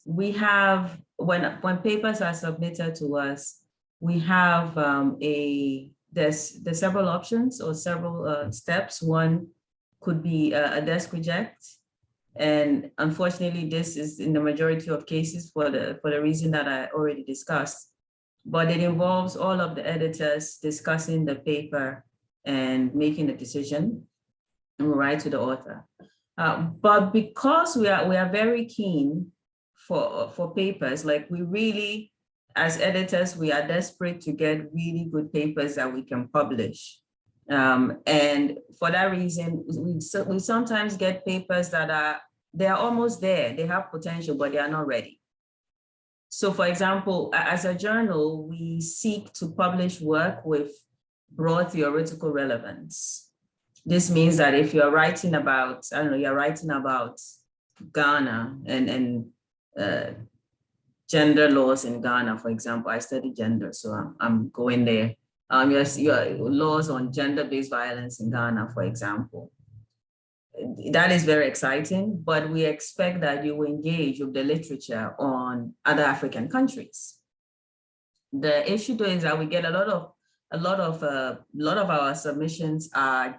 we have, when papers are submitted to us, we have there's several options or several steps. One could be a desk reject. And unfortunately, this is in the majority of cases for the reason that I already discussed. But it involves all of the editors discussing the paper and making a decision, and we write to the author. But because we are very keen for papers, like we really, as editors, we are desperate to get really good papers that we can publish. And for that reason, we sometimes get papers that they're almost there. They have potential, but they are not ready. So for example, as a journal, we seek to publish work with broad theoretical relevance. This means that if you're writing about, I don't know, you're writing about Ghana and gender laws in Ghana, for example. I study gender, so I'm going there. Your laws on gender-based violence in Ghana, for example. That is very exciting, but we expect that you will engage with the literature on other African countries. The issue though is that we get a lot of our submissions are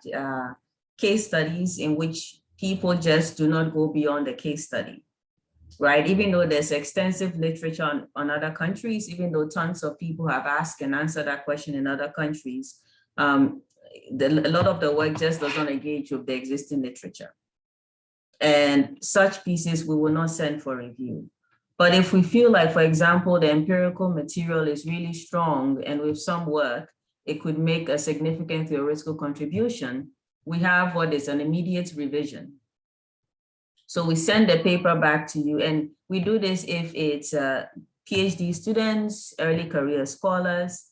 case studies in which people just do not go beyond the case study, right? Even though there's extensive literature on other countries, even though tons of people have asked and answered that question in other countries, a lot of the work just does not engage with the existing literature. And such pieces we will not send for review. But if we feel like, for example, the empirical material is really strong and with some work, it could make a significant theoretical contribution, we have what is an immediate revision. So we send the paper back to you, and we do this if it's PhD students, early career scholars,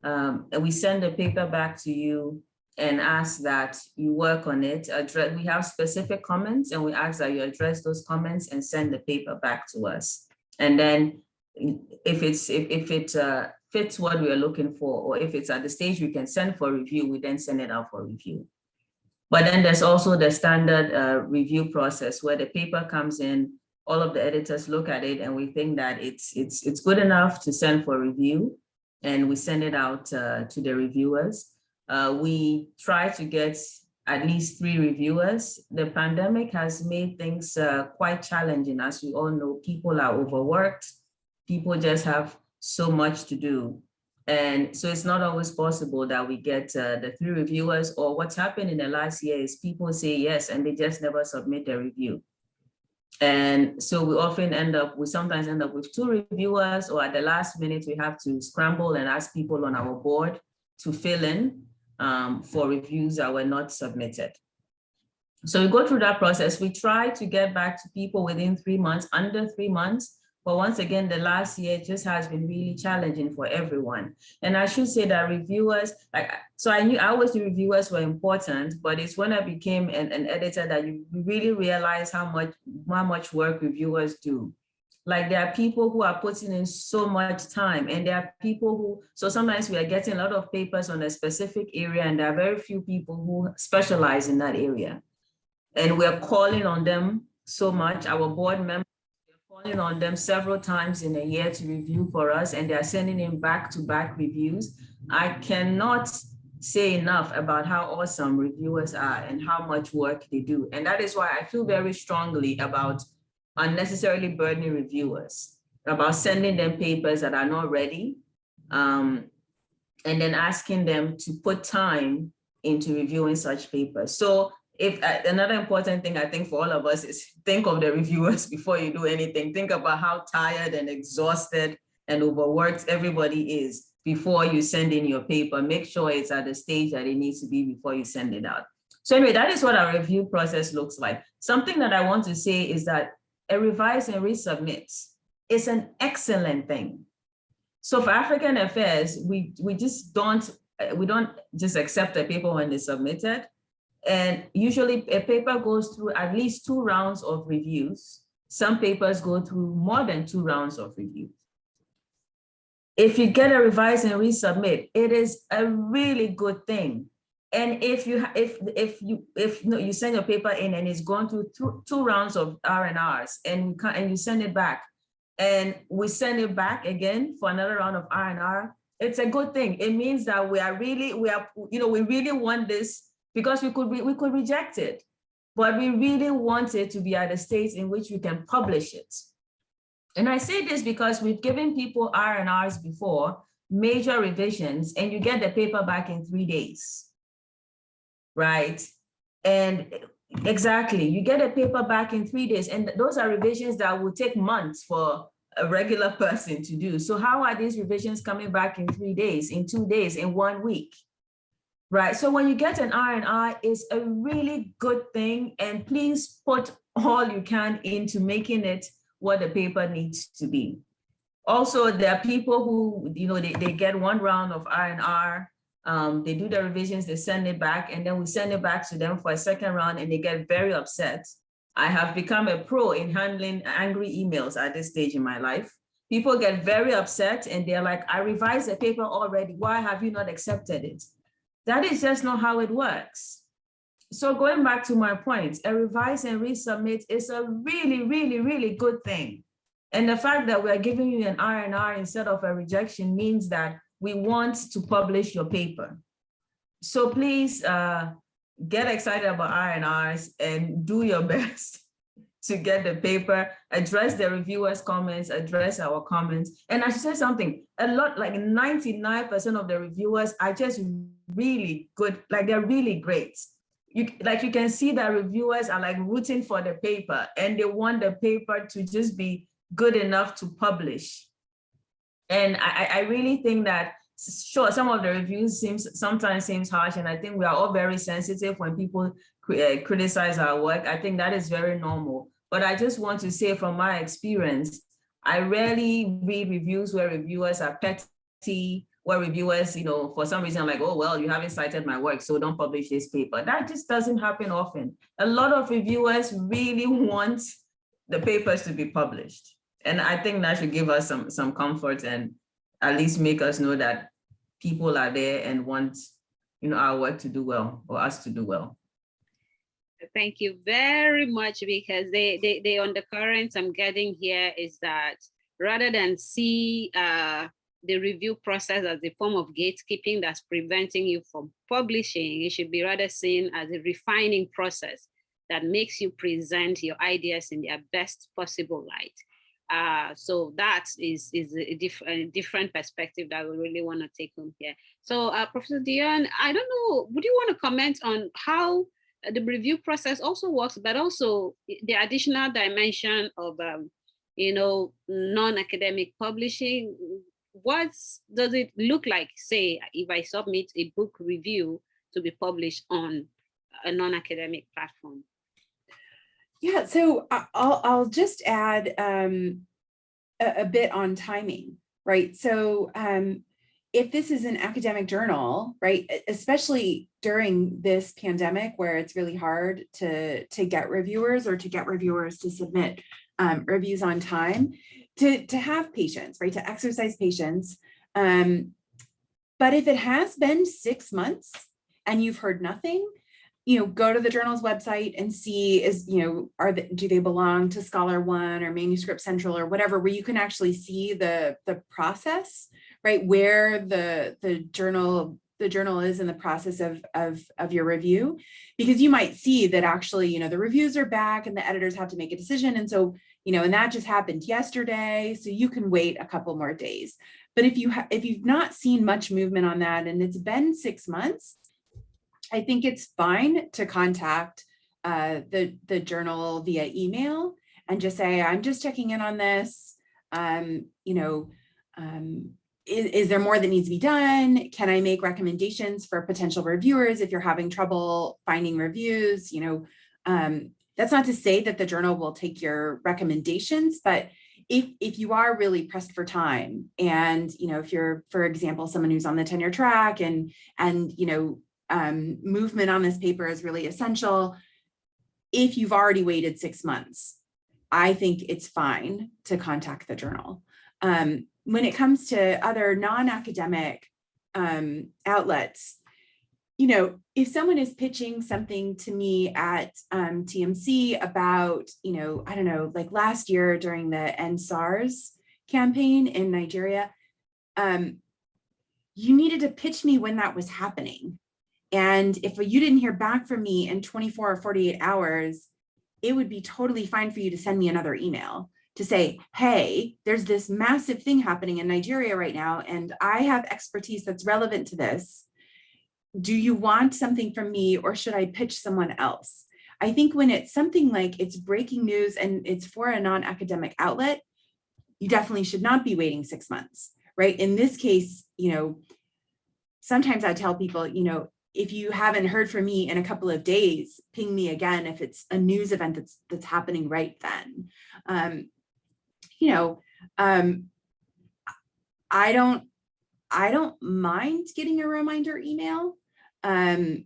and we send the paper back to you and ask that you work on it. We have specific comments, and we ask that you address those comments and send the paper back to us. And then if it fits what we are looking for, or if it's at the stage we can send for review, we then send it out for review. But then there's also the standard review process where the paper comes in, all of the editors look at it, and we think that it's good enough to send for review, and we send it out to the reviewers. We try to get at least 3 reviewers. The pandemic has made things quite challenging. As we all know, people are overworked. People just have so much to do. And so it's not always possible that we get the 3 reviewers, or what's happened in the last year is people say yes, and they just never submit a review. And so we sometimes end up with 2 reviewers, or at the last minute, we have to scramble and ask people on our board to fill in for reviews that were not submitted. So we go through that process. We try to get back to people within 3 months, under 3 months. But once again, the last year just has been really challenging for everyone. And I should say that reviewers, I always knew reviewers were important, but it's when I became an editor that you really realize how much work reviewers do. Like, there are people who are putting in so much time, and there are people who, so sometimes we are getting a lot of papers on a specific area, and there are very few people who specialize in that area. And we're calling on them so much. Our board members, calling on them several times in a year to review for us, and they're sending in back-to-back reviews. I cannot say enough about how awesome reviewers are and how much work they do. And that is why I feel very strongly about unnecessarily burdening reviewers, about sending them papers that are not ready, and then asking them to put time into reviewing such papers. So if another important thing I think for all of us is think of the reviewers before you do anything. Think about how tired and exhausted and overworked everybody is before you send in your paper. Make sure it's at the stage that it needs to be before you send it out. So anyway, that is what our review process looks like. Something that I want to say is that a revise and resubmit is an excellent thing. So for African Affairs, we don't just accept the paper when it's submitted. And usually a paper goes through at least 2 rounds of reviews. Some papers go through more than 2 rounds of review. If you get a revise and resubmit, it is a really good thing. And if you send your paper in and it's gone through 2 rounds of R&Rs and you send it back, and we send it back again for another round of R&R, it's a good thing. It means that we really want this, because we could reject it, but we really want it to be at a stage in which we can publish it. And I say this because we've given people R&Rs before, major revisions, and you get the paper back in 3 days, right? And exactly, you get a paper back in 3 days, and those are revisions that will take months for a regular person to do. So how are these revisions coming back in 3 days, in 2 days, in 1 week? Right, so when you get an R&R, it's a really good thing, and please put all you can into making it what the paper needs to be. Also, there are people who, they get 1 round of R&R, they do the revisions, they send it back, and then we send it back to them for a 2nd round, and they get very upset. I have become a pro in handling angry emails at this stage in my life. People get very upset, and they're like, I revised the paper already, why have you not accepted it? That is just not how it works. So going back to my point, a revise and resubmit is a really, really, really good thing. And the fact that we're giving you an R&R instead of a rejection means that we want to publish your paper. So please get excited about R&Rs and do your best to get the paper, address the reviewers' comments, address our comments. And I should say something, a lot, like 99% of the reviewers are just really good, like they're really great. You can see that reviewers are like rooting for the paper, and they want the paper to just be good enough to publish. And I really think that, sure, some of the reviews sometimes seems harsh, and I think we are all very sensitive when people criticize our work. I think that is very normal. But I just want to say from my experience, I rarely read reviews where reviewers are petty, where reviewers, for some reason, I'm like, oh, well, you haven't cited my work, so don't publish this paper. That just doesn't happen often. A lot of reviewers really want the papers to be published. And I think that should give us some comfort and at least make us know that people are there and want, our work to do well, or us to do well. Thank you very much, because the undercurrents I'm getting here is that rather than see the review process as a form of gatekeeping that's preventing you from publishing, it should be rather seen as a refining process that makes you present your ideas in their best possible light. So that is a different perspective that we really want to take home here. So Professor Dionne, I don't know, would you want to comment on how the review process also works, but also the additional dimension of, non-academic publishing? What does it look like, say, if I submit a book review to be published on a non-academic platform? Yeah, so I'll just add a bit on timing, right? So if this is an academic journal, right, especially during this pandemic where it's really hard to get reviewers or to get reviewers to submit reviews on time, to have patience, right, to exercise patience. But if it has been 6 months and you've heard nothing, go to the journal's website and see, do they belong to Scholar One or Manuscript Central or whatever, where you can actually see the process, right, where the journal is in the process of your review, because you might see that actually, the reviews are back and the editors have to make a decision. And so, and that just happened yesterday, so you can wait a couple more days. But if you've not seen much movement on that and it's been 6 months, I think it's fine to contact the journal via email and just say, I'm just checking in on this. Is there more that needs to be done? Can I make recommendations for potential reviewers if you're having trouble finding reviews? That's not to say that the journal will take your recommendations, but if you are really pressed for time, and if you're, for example, someone who's on the tenure track and movement on this paper is really essential. If you've already waited 6 months, I think it's fine to contact the journal. When it comes to other non-academic outlets, you know, if someone is pitching something to me at TMC about, you know, I don't know, like last year during the End SARS campaign in Nigeria, you needed to pitch me when that was happening. And if you didn't hear back from me in 24 or 48 hours, it would be totally fine for you to send me another email to say, hey, there's this massive thing happening in Nigeria right now, and I have expertise that's relevant to this. Do you want something from me, or should I pitch someone else? I think when it's something like it's breaking news and it's for a non-academic outlet, you definitely should not be waiting 6 months, right? In this case, you know, sometimes I tell people, you know, if you haven't heard from me in a couple of days, ping me again if it's a news event that's happening right then. You know, I don't mind getting a reminder email. That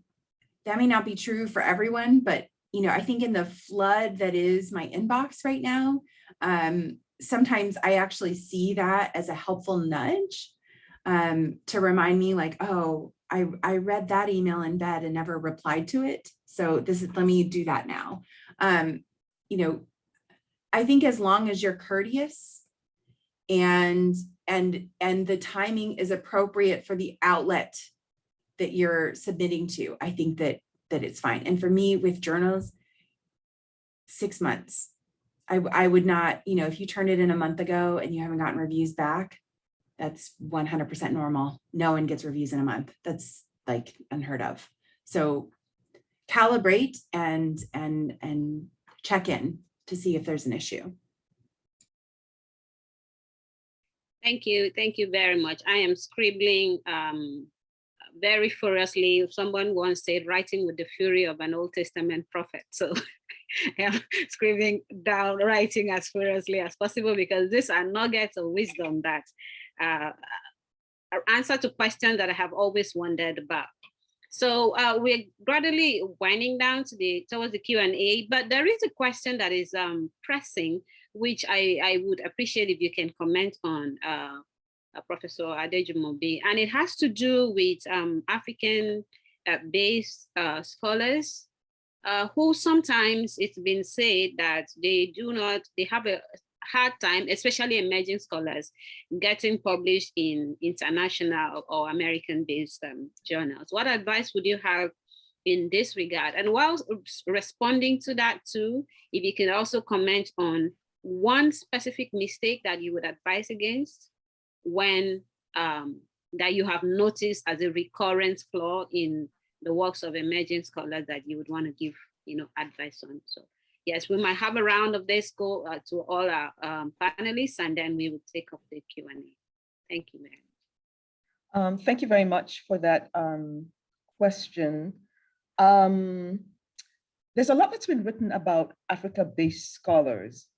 may not be true for everyone, but you know, I think in the flood that is my inbox right now, sometimes I actually see that as a helpful nudge to remind me like, oh, I read that email in bed and never replied to it. So let me do that now. You know, I think as long as you're courteous and the timing is appropriate for the outlet that you're submitting to, I think that it's fine. And for me with journals, 6 months. I would not, you know, if you turned it in a month ago and you haven't gotten reviews back, that's 100% normal. No one gets reviews in a month. That's like unheard of. So calibrate and check in to see if there's an issue. Thank you very much. I am scribbling very furiously. Someone once said, writing with the fury of an Old Testament prophet. So I am scribbling down, writing as furiously as possible, because these are nuggets of wisdom that answer to questions that I have always wondered about. So we're gradually winding down towards the Q&A, but there is a question that is pressing, which I would appreciate if you can comment on, Professor Adejunmobi, and it has to do with African-based scholars who sometimes it's been said that they have a hard time, especially emerging scholars, getting published in international or American-based journals. What advice would you have in this regard? And while responding to that too, if you can also comment on one specific mistake that you would advise against when that you have noticed as a recurrent flaw in the works of emerging scholars that you would want to give, you know, advice on. So yes, we might have a round of this go to all our panelists, and then we will take up the Q&A. Thank you very much. Thank you very much for that question. There's a lot that's been written about Africa-based scholars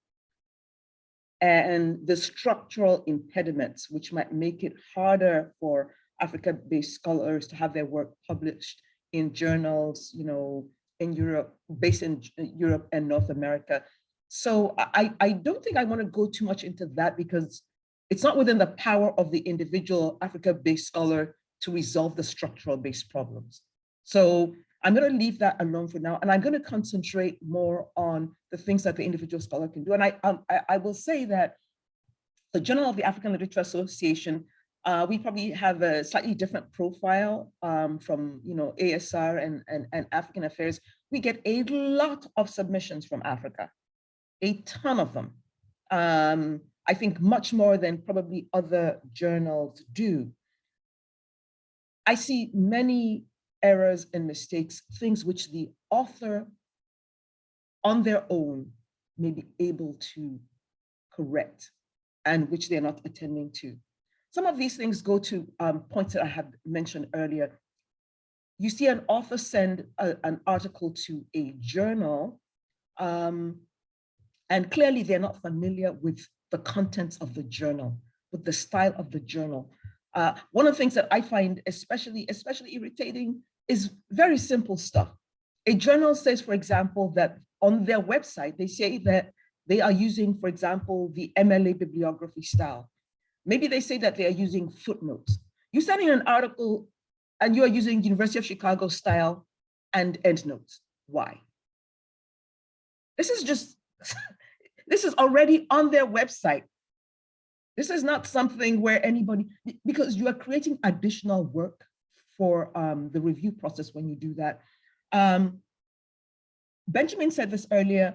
and the structural impediments which might make it harder for Africa-based scholars to have their work published in journals, you know, in Europe, based in Europe and North America. So I don't think I want to go too much into that, because it's not within the power of the individual Africa-based scholar to resolve the structural-based problems. So I'm going to leave that alone for now, and I'm going to concentrate more on the things that the individual scholar can do. And I will say that the Journal of the African Literature Association, we probably have a slightly different profile from, you know, ASR and African Affairs. We get a lot of submissions from Africa, a ton of them. I think much more than probably other journals do. I see many errors and mistakes, things which the author on their own may be able to correct and which they're not attending to. Some of these things go to points that I have mentioned earlier. You see an author send an article to a journal, and clearly they're not familiar with the contents of the journal, with the style of the journal. One of the things that I find especially irritating is very simple stuff. A journal says, for example, that on their website, they say that they are using, for example, the MLA bibliography style. Maybe they say that they are using footnotes. You're sending an article and you are using University of Chicago style and endnotes. Why? This is just, this is already on their website. This is not something where anybody, because you are creating additional work for the review process when you do that. Benjamin said this earlier,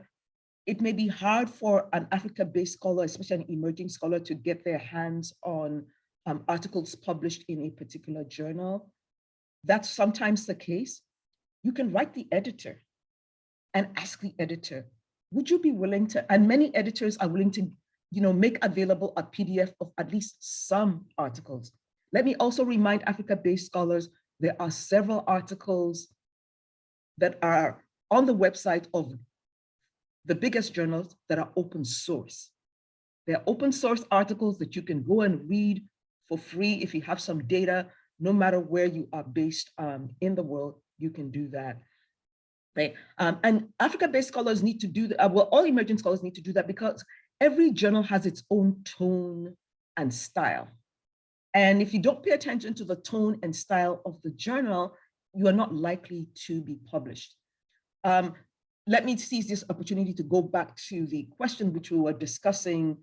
it may be hard for an Africa-based scholar, especially an emerging scholar, to get their hands on articles published in a particular journal. That's sometimes the case. You can write the editor and ask the editor, would you be willing to, and many editors are willing to, make available a PDF of at least some articles. Let me also remind Africa-based scholars, there are several articles that are on the website of the biggest journals that are open source. They're open source articles that you can go and read for free if you have some data, no matter where you are based in the world, you can do that. Right? And Africa-based scholars need to do that. Well, all emerging scholars need to do that because every journal has its own tone and style. And if you don't pay attention to the tone and style of the journal, you are not likely to be published. Let me seize this opportunity to go back to the question which we were discussing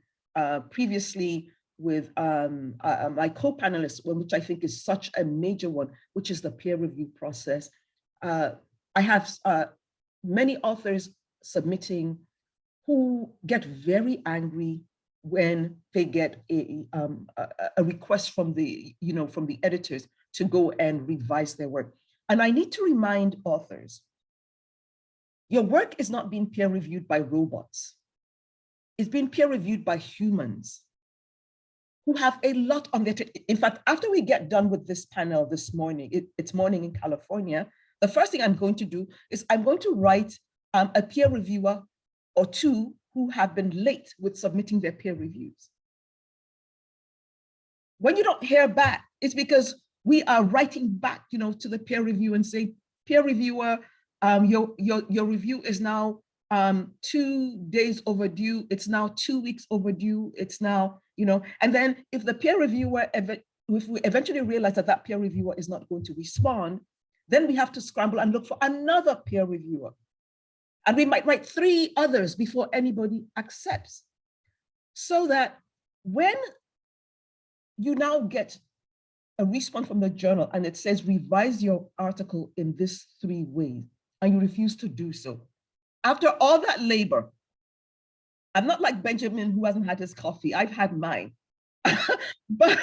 previously with my co-panelists, which I think is such a major one, which is the peer review process. I have many authors submitting who get very angry when they get a request from the, from the editors to go and revise their work. And I need to remind authors, your work is not being peer reviewed by robots. It's being peer reviewed by humans who have a lot on their, in fact, after we get done with this panel this morning, it's morning in California, the first thing I'm going to do is I'm going to write a peer reviewer or two who have been late with submitting their peer reviews. When you don't hear back, it's because we are writing back, to the peer review and say, peer reviewer, your review is now 2 days overdue. It's now 2 weeks overdue. It's now, and then if the peer reviewer, if we eventually realize that that peer reviewer is not going to respond, then we have to scramble and look for another peer reviewer. And we might write 3 others before anybody accepts. So that when you now get a response from the journal and it says, revise your article in this 3 ways, and you refuse to do so. After all that labor, I'm not like Benjamin who hasn't had his coffee, I've had mine. But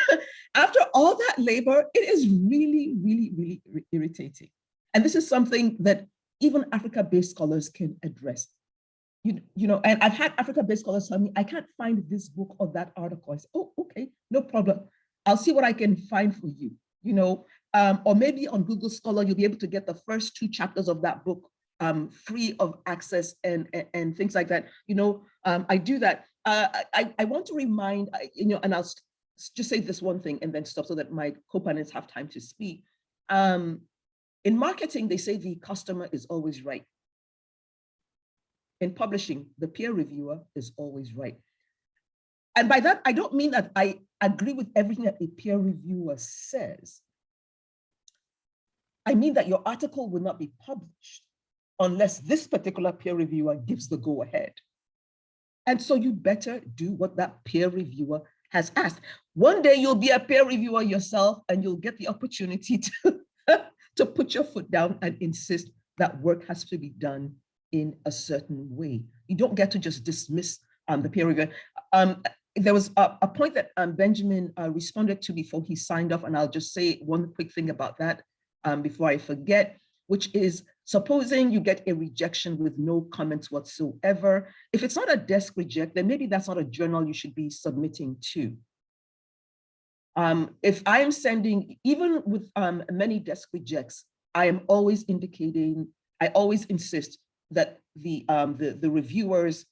after all that labor, it is really, really, really irritating. And this is something that even Africa-based scholars can address. And I've had Africa-based scholars tell me, I can't find this book or that article. I say, oh, okay, no problem. I'll see what I can find for you, or maybe on Google Scholar, you'll be able to get the first 2 chapters of that book free of access and things like that. I do that. I want to remind, and I'll just say this one thing and then stop so that my co-panelists have time to speak. In marketing, they say the customer is always right. In publishing, the peer reviewer is always right. And by that, I don't mean that I agree with everything that a peer reviewer says. I mean that your article will not be published unless this particular peer reviewer gives the go ahead. And so you better do what that peer reviewer has asked. One day you'll be a peer reviewer yourself and you'll get the opportunity to put your foot down and insist that work has to be done in a certain way. You don't get to just dismiss the peer reviewer. There was a point that Benjamin responded to before he signed off, and I'll just say one quick thing about that before I forget, which is supposing you get a rejection with no comments whatsoever. If it's not a desk reject, then maybe that's not a journal you should be submitting to. If I am sending, even with many desk rejects, I am always indicating, I always insist that the reviewers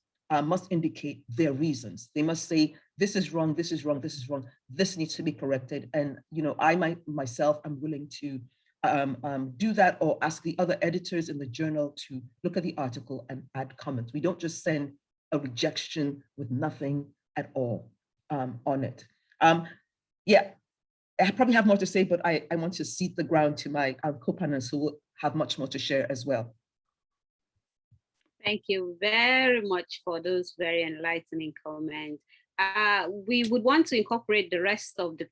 must indicate their reasons. They must say, this is wrong, this is wrong, this is wrong, this needs to be corrected. And I myself am willing to do that, or ask the other editors in the journal to look at the article and add comments. We don't just send a rejection with nothing at all on it. Yeah, I probably have more to say, but I want to cede the ground to my co-panelists who will have much more to share as well. Thank you very much for those very enlightening comments. We would want to incorporate the rest of the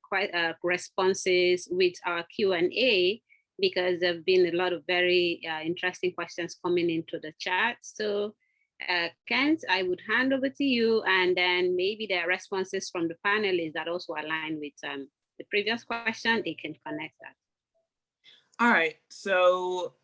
responses with our Q&A, because there have been a lot of very interesting questions coming into the chat. So Kent, I would hand over to you, and then maybe there are responses from the panelists that also align with the previous question. They can connect that. All right, so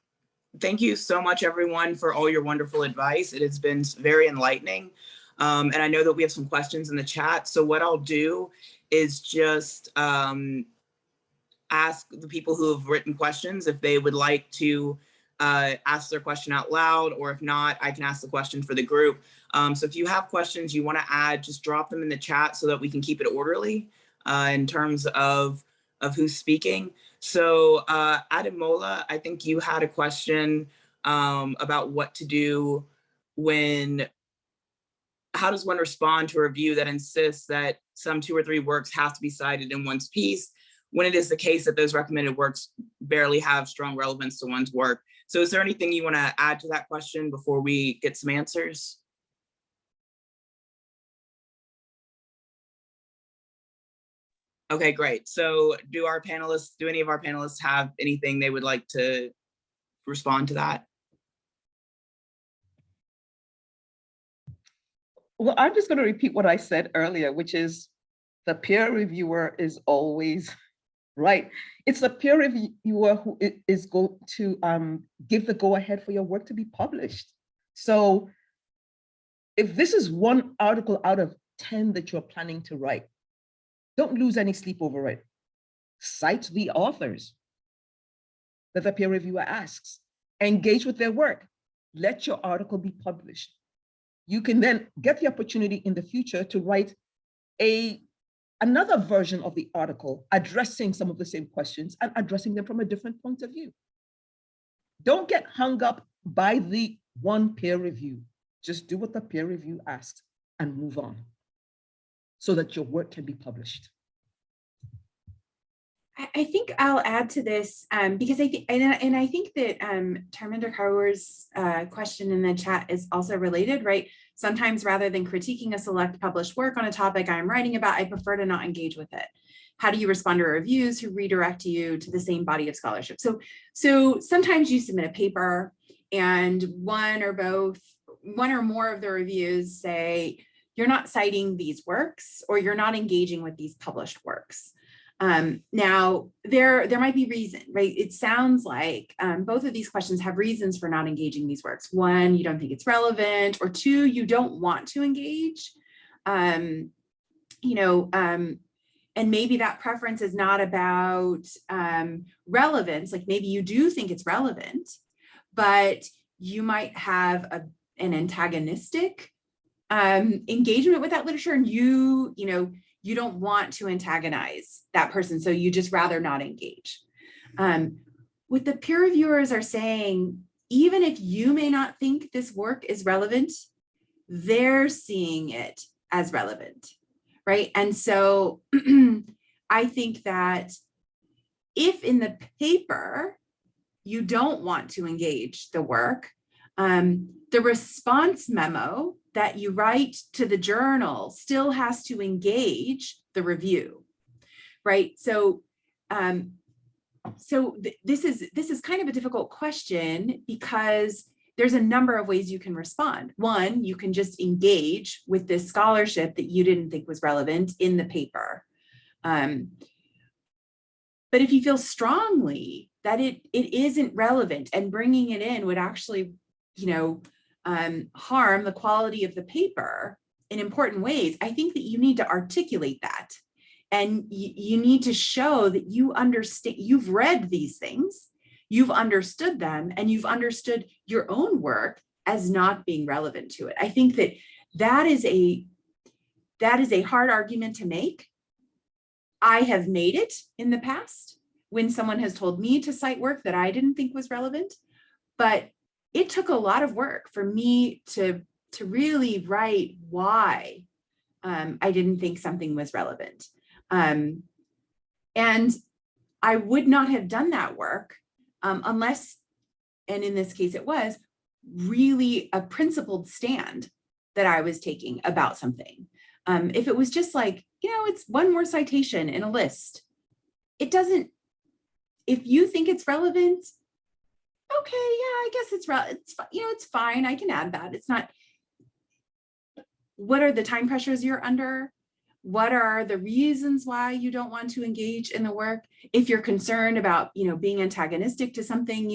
thank you so much, everyone, for all your wonderful advice. It has been very enlightening. And I know that we have some questions in the chat. So what I'll do is just ask the people who have written questions if they would like to ask their question out loud, or if not, I can ask the question for the group. So if you have questions you want to add, just drop them in the chat so that we can keep it orderly in terms of who's speaking. So Adejunmobi, I think you had a question about what to do how does one respond to a review that insists that some 2 or 3 works have to be cited in one's piece, when it is the case that those recommended works barely have strong relevance to one's work? So is there anything you want to add to that question before we get some answers? Okay, great. So do any of our panelists have anything they would like to respond to that? Well, I'm just going to repeat what I said earlier, which is the peer reviewer is always right. It's the peer reviewer who is going to give the go-ahead for your work to be published. So if this is one article out of 10 that you're planning to write, don't lose any sleep over it. Cite the authors that the peer reviewer asks. Engage with their work. Let your article be published. You can then get the opportunity in the future to write another version of the article addressing some of the same questions and addressing them from a different point of view. Don't get hung up by the one peer review. Just do what the peer review asks and move on so that your work can be published. I think I'll add to this because I think, and I think that Tarminder Kaur's question in the chat is also related, right? Sometimes rather than critiquing a select published work on a topic I'm writing about, I prefer to not engage with it. How do you respond to reviews who redirect you to the same body of scholarship? So sometimes you submit a paper and one or more of the reviews say, you're not citing these works or you're not engaging with these published works. Now, there might be reason, right? It sounds like both of these questions have reasons for not engaging these works. One, you don't think it's relevant, or two, you don't want to engage. And maybe that preference is not about relevance. Like maybe you do think it's relevant, but you might have an antagonistic engagement with that literature, and you don't want to antagonize that person, so you just rather not engage. What the peer reviewers are saying, even if you may not think this work is relevant, they're seeing it as relevant, right? And so I think that if in the paper you don't want to engage the work, the response memo that you write to the journal still has to engage the review, right? So, this is kind of a difficult question because there's a number of ways you can respond. One, you can just engage with this scholarship that you didn't think was relevant in the paper. But if you feel strongly that it isn't relevant and bringing it in would actually, harm the quality of the paper in important ways, I think that you need to articulate that. And you need to show that you understand, you've read these things, you've understood them, and you've understood your own work as not being relevant to it. I think that is a hard argument to make. I have made it in the past when someone has told me to cite work that I didn't think was relevant, but it took a lot of work for me to really write why I didn't think something was relevant. And I would not have done that work unless, and in this case it was, really a principled stand that I was taking about something. If it was just like, it's one more citation in a list, it doesn't, if you think it's relevant, okay, yeah, I guess it's fine, I can add that. It's not, what are the time pressures you're under? What are the reasons why you don't want to engage in the work? If you're concerned about, being antagonistic to something,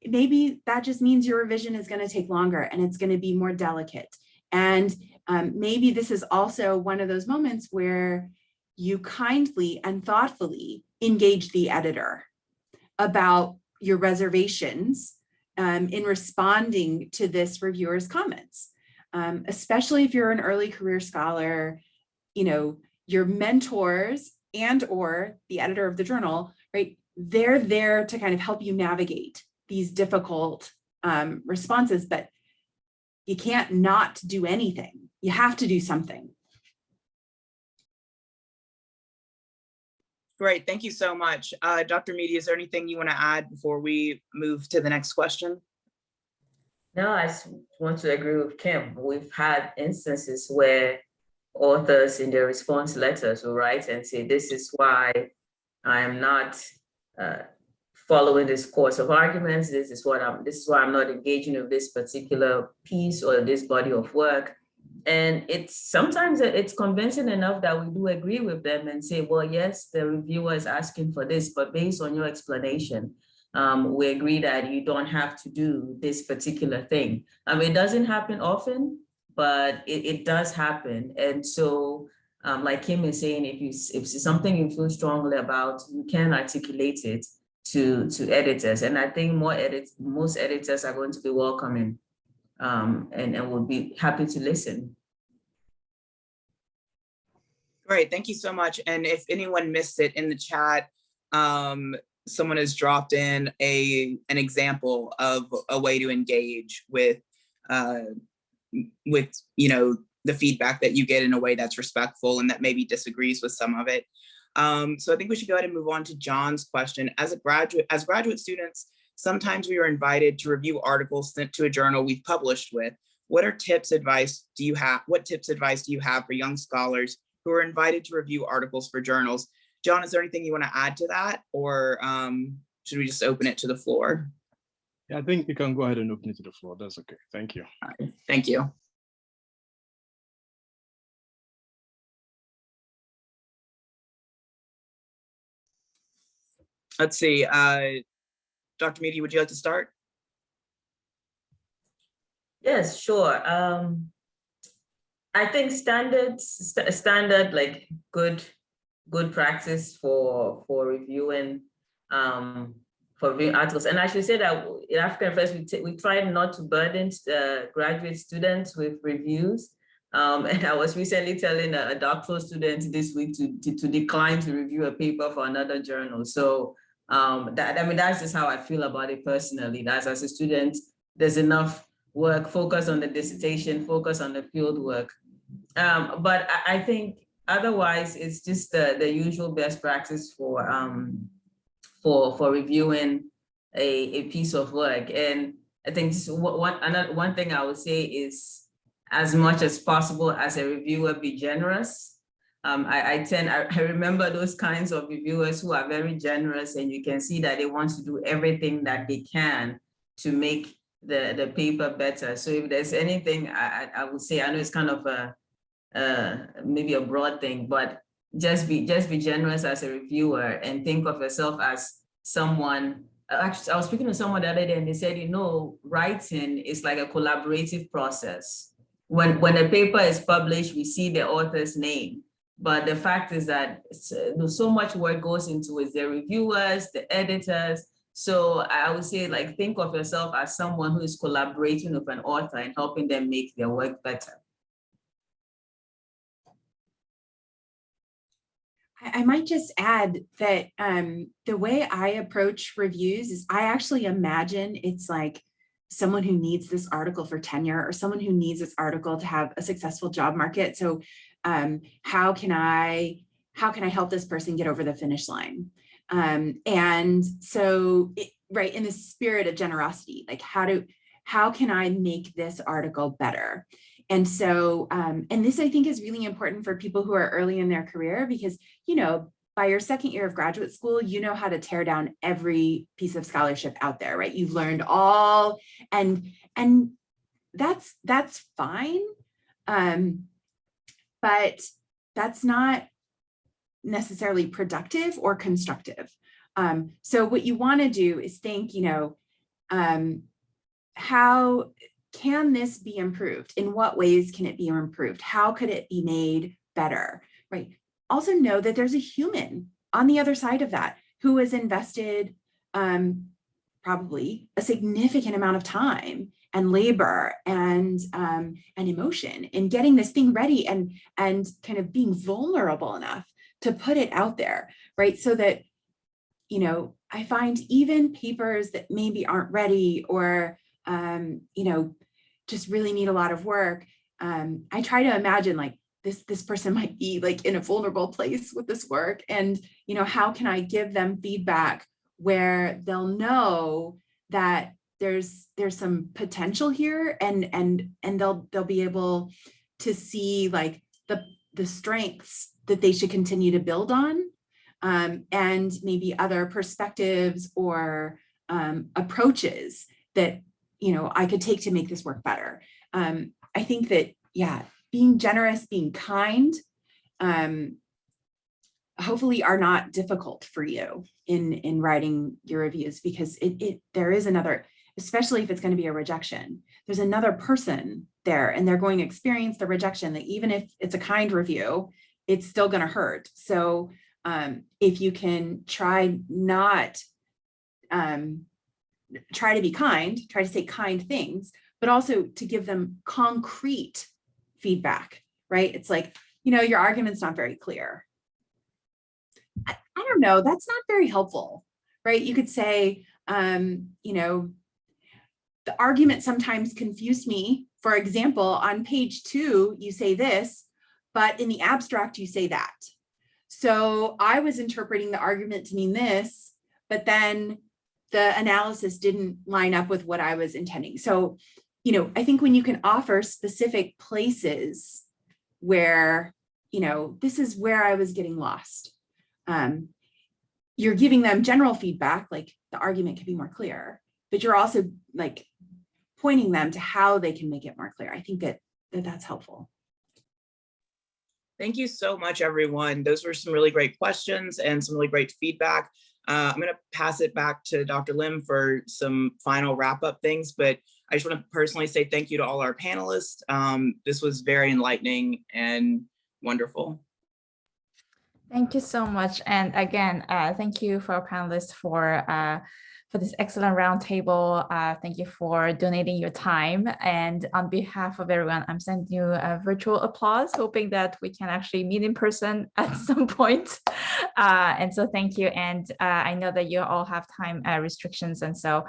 maybe that just means your revision is going to take longer and it's going to be more delicate. And maybe this is also one of those moments where you kindly and thoughtfully engage the editor about your reservations in responding to this reviewer's comments. Especially if you're an early career scholar, your mentors and or the editor of the journal, right? They're there to kind of help you navigate these difficult responses, but you can't not do anything. You have to do something. Great, thank you so much. Dr. Medie, is there anything you want to add before we move to the next question? No, I just want to agree with Kim. We've had instances where authors in their response letters will write and say, this is why I am not following this course of arguments. This is why I'm not engaging with this particular piece or this body of work. And sometimes it's convincing enough that we do agree with them and say, well, yes, the reviewer is asking for this, but based on your explanation, we agree that you don't have to do this particular thing. It doesn't happen often, but it does happen. And so, like Kim is saying, if it's something you feel strongly about, you can articulate it to editors. And I think most editors are going to be welcoming and will be happy to listen. Great, thank you so much. And if anyone missed it in the chat, someone has dropped in an example of a way to engage with the feedback that you get in a way that's respectful and that maybe disagrees with some of it. So I think we should go ahead and move on to John's question. As graduate students, sometimes we are invited to review articles sent to a journal we've published with. What tips advice do you have for young scholars who are invited to review articles for journals? John, is there anything you want to add to that, or should we just open it to the floor? Yeah, I think you can go ahead and open it to the floor. That's okay. Thank you. All right. Thank you. Let's see. Dr. Medie, would you like to start? Yes, sure. I think standard like good practice for reviewing articles. And I should say that in African Affairs, we try not to burden graduate students with reviews. And I was recently telling a doctoral student this week to decline to review a paper for another journal. So that's just how I feel about it personally. That as a student, there's enough work, focus on the dissertation, focus on the field work. But I think otherwise, it's just the usual best practice for reviewing a piece of work. And I think one thing I would say is, as much as possible as a reviewer, be generous. I remember those kinds of reviewers who are very generous, and you can see that they want to do everything that they can to make the paper better. So if there's anything I would say, I know it's kind of maybe a broad thing, but just be generous as a reviewer and think of yourself as someone. Actually, I was speaking to someone the other day and they said, writing is like a collaborative process. When a paper is published, we see the author's name, but the fact is that so much work goes into it, the reviewers, the editors. So I would say, like, think of yourself as someone who is collaborating with an author and helping them make their work better. I might just add that the way I approach reviews is I actually imagine it's like someone who needs this article for tenure or someone who needs this article to have a successful job market. So how can I help this person get over the finish line? And so, right, in the spirit of generosity, like how can I make this article better? And so, and this I think is really important for people who are early in their career, because, you know, by your second year of graduate school, you know how to tear down every piece of scholarship out there, right? You've learned all, and that's fine. But that's not necessarily productive or constructive. So what you want to do is think, you know, how can this be improved? In what ways can it be improved? How could it be made better, right? Also know that there's a human on the other side of that who has invested probably a significant amount of time and labor and emotion in getting this thing ready and kind of being vulnerable enough to put it out there, right? So that, you know, I find even papers that maybe aren't ready or, you know, just really need a lot of work. I try to imagine like this person might be like in a vulnerable place with this work, and, you know, how can I give them feedback where they'll know that there's some potential here, and they'll be able to see like the strengths that they should continue to build on, and maybe other perspectives or approaches that, you know, I could take to make this work better. I think that, yeah, being generous, being kind, hopefully are not difficult for you in writing your reviews, because there is another, especially if it's going to be a rejection, there's another person there and they're going to experience the rejection, that even if it's a kind review, it's still going to hurt. So if you can try to be kind, try to say kind things, but also to give them concrete feedback, right? It's like, you know, your argument's not very clear. I don't know, that's not very helpful, right? You could say, you know, the argument sometimes confused me. For example, on page 2, you say this, but in the abstract, you say that. So I was interpreting the argument to mean this, but then the analysis didn't line up with what I was intending. So, you know, I think when you can offer specific places where, you know, this is where I was getting lost, you're giving them general feedback, like the argument could be more clear, but you're also like pointing them to how they can make it more clear. I think that's helpful. Thank you so much, everyone. Those were some really great questions and some really great feedback. I'm going to pass it back to Dr. Lim for some final wrap-up things, but I just want to personally say thank you to all our panelists. This was very enlightening and wonderful. Thank you so much. And again, thank you for our panelists for this excellent roundtable. Thank you for donating your time. And on behalf of everyone, I'm sending you a virtual applause, hoping that we can actually meet in person at some point. And so thank you. And I know that you all have time restrictions. And so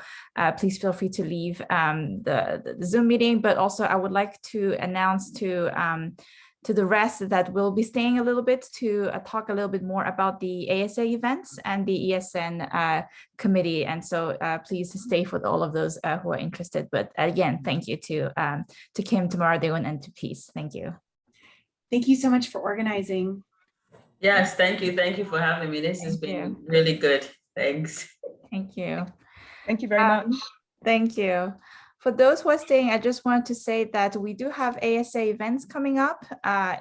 please feel free to leave the Zoom meeting. But also I would like to announce to the rest that we'll be staying a little bit to talk a little bit more about the ASA events and the ESN committee. And so please stay for all of those who are interested. But again, thank you to Kim, to Moradewun, and to Peace. Thank you. Thank you so much for organizing. Yes, thank you. Thank you for having me. This has been really good. Thanks. Thank you. Thank you very much. Thank you. For those who are staying, I just want to say that we do have ASA events coming up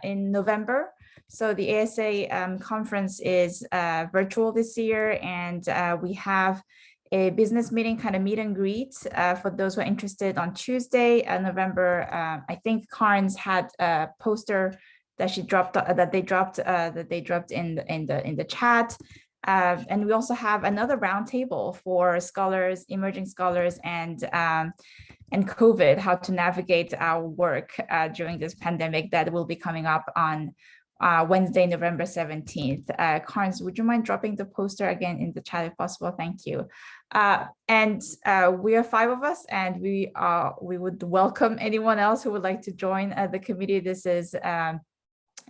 in November. So the ASA conference is virtual this year, and we have a business meeting, kind of meet and greet for those who are interested on Tuesday, November. I think Carnes had a poster that they dropped in the chat. And we also have another roundtable for scholars, emerging scholars, and COVID, how to navigate our work during this pandemic, that will be coming up on Wednesday, November 17th. Carnes, would you mind dropping the poster again in the chat if possible? Thank you. We are 5 of us, and we would welcome anyone else who would like to join the committee. This is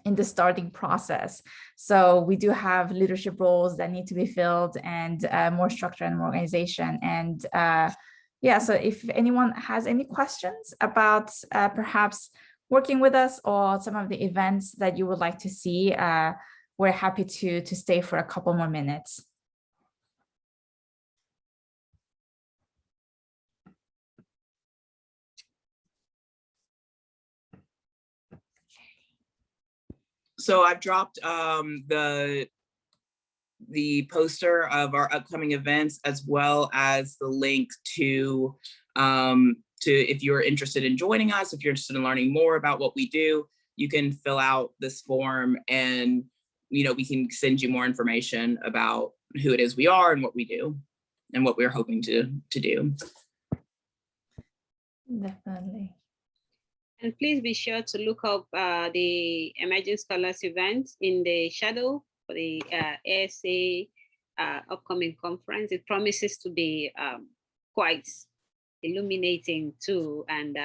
in the starting process. So we do have leadership roles that need to be filled, and more structure and more organization. And yeah, so if anyone has any questions about perhaps working with us or some of the events that you would like to see, we're happy to stay for a couple more minutes. So I've dropped the poster of our upcoming events, as well as the link to if you're interested in joining us, if you're interested in learning more about what we do, you can fill out this form, and we can send you more information about who it is we are and what we do and what we're hoping to do. Definitely. And please be sure to look up the Emerging Scholars event in the shadow for the ASA upcoming conference. It promises to be quite illuminating too. And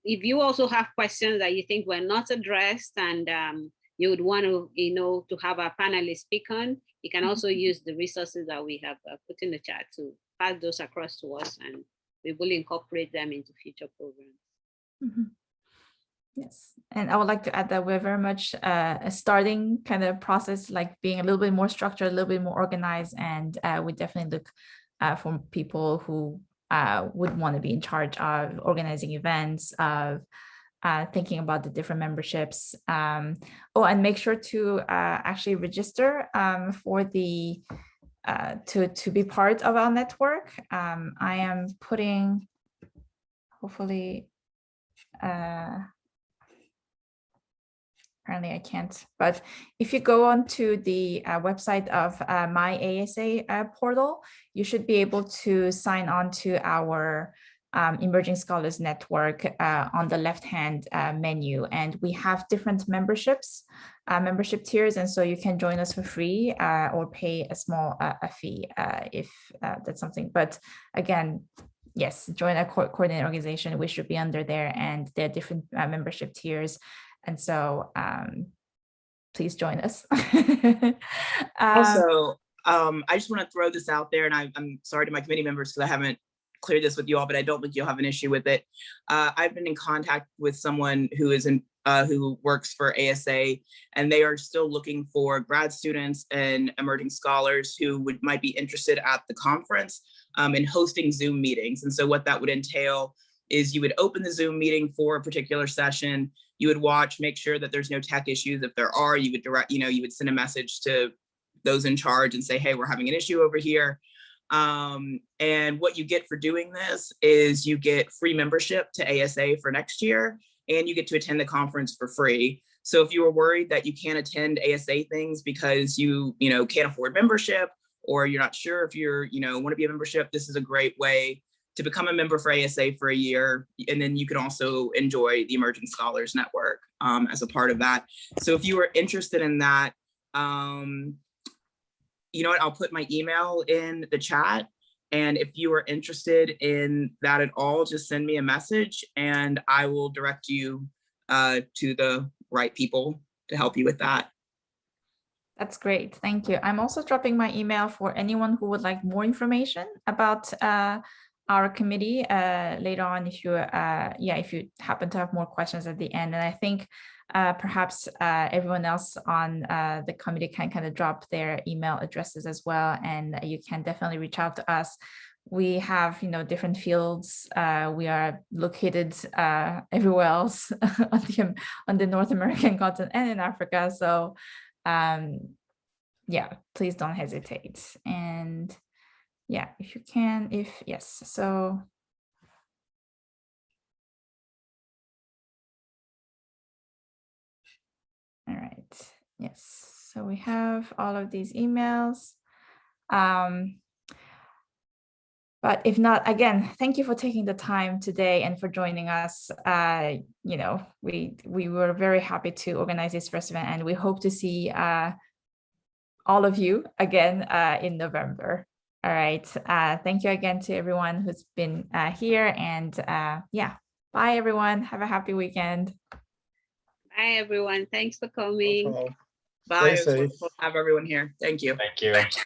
if you also have questions that you think were not addressed and you would want to, to have our panelists speak on, you can also use the resources that we have put in the chat to pass those across to us, and we will incorporate them into future programs. Mm-hmm. Yes, and I would like to add that we're very much a starting kind of process, like being a little bit more structured, a little bit more organized, and we definitely look for people who would want to be in charge of organizing events, of thinking about the different memberships. And make sure to actually register for the to be part of our network. I am putting, hopefully. Apparently I can't, but if you go onto the website of my ASA portal, you should be able to sign on to our Emerging Scholars Network on the left-hand menu. And we have different memberships, membership tiers, and so you can join us for free or pay a small fee if that's something. But again, yes, join a coordinated organization. We should be under there, and there are different membership tiers. And so please join us. Also, I just want to throw this out there, and I'm sorry to my committee members because I haven't cleared this with you all, but I don't think you'll have an issue with it. I've been in contact with someone who is who works for ASA, and they are still looking for grad students and emerging scholars who might be interested at the conference in hosting Zoom meetings. And so what that would entail is you would open the Zoom meeting for a particular session. You would watch, make sure that there's no tech issues. If there are, you would you would send a message to those in charge and say, hey, we're having an issue over here. And what you get for doing this is you get free membership to ASA for next year, and you get to attend the conference for free. So if you were worried that you can't attend ASA things because you can't afford membership, or you're not sure if you're want to be a membership, this is a great way to become a member for ASA for a year. And then you can also enjoy the Emerging Scholars Network as a part of that. So if you are interested in that, you know what, I'll put my email in the chat. And if you are interested in that at all, just send me a message and I will direct you to the right people to help you with that. That's great. Thank you. I'm also dropping my email for anyone who would like more information about our committee later on, if you if you happen to have more questions at the end. And I think perhaps everyone else on the committee can kind of drop their email addresses as well, and you can definitely reach out to us. We have different fields. We are located everywhere else on the North American continent and in Africa. So yeah, please don't hesitate. And yeah, if you can, yes, so. All right, yes, so we have all of these emails. But if not, again, thank you for taking the time today and for joining us. You know, we were very happy to organize this first event, and we hope to see all of you again in November. All right. Thank you again to everyone who's been here, and yeah, bye everyone. Have a happy weekend. Bye, everyone. Thanks for coming. Ciao. Bye. Stay It was safe. wonderful to have everyone here. Thank you. Thank you.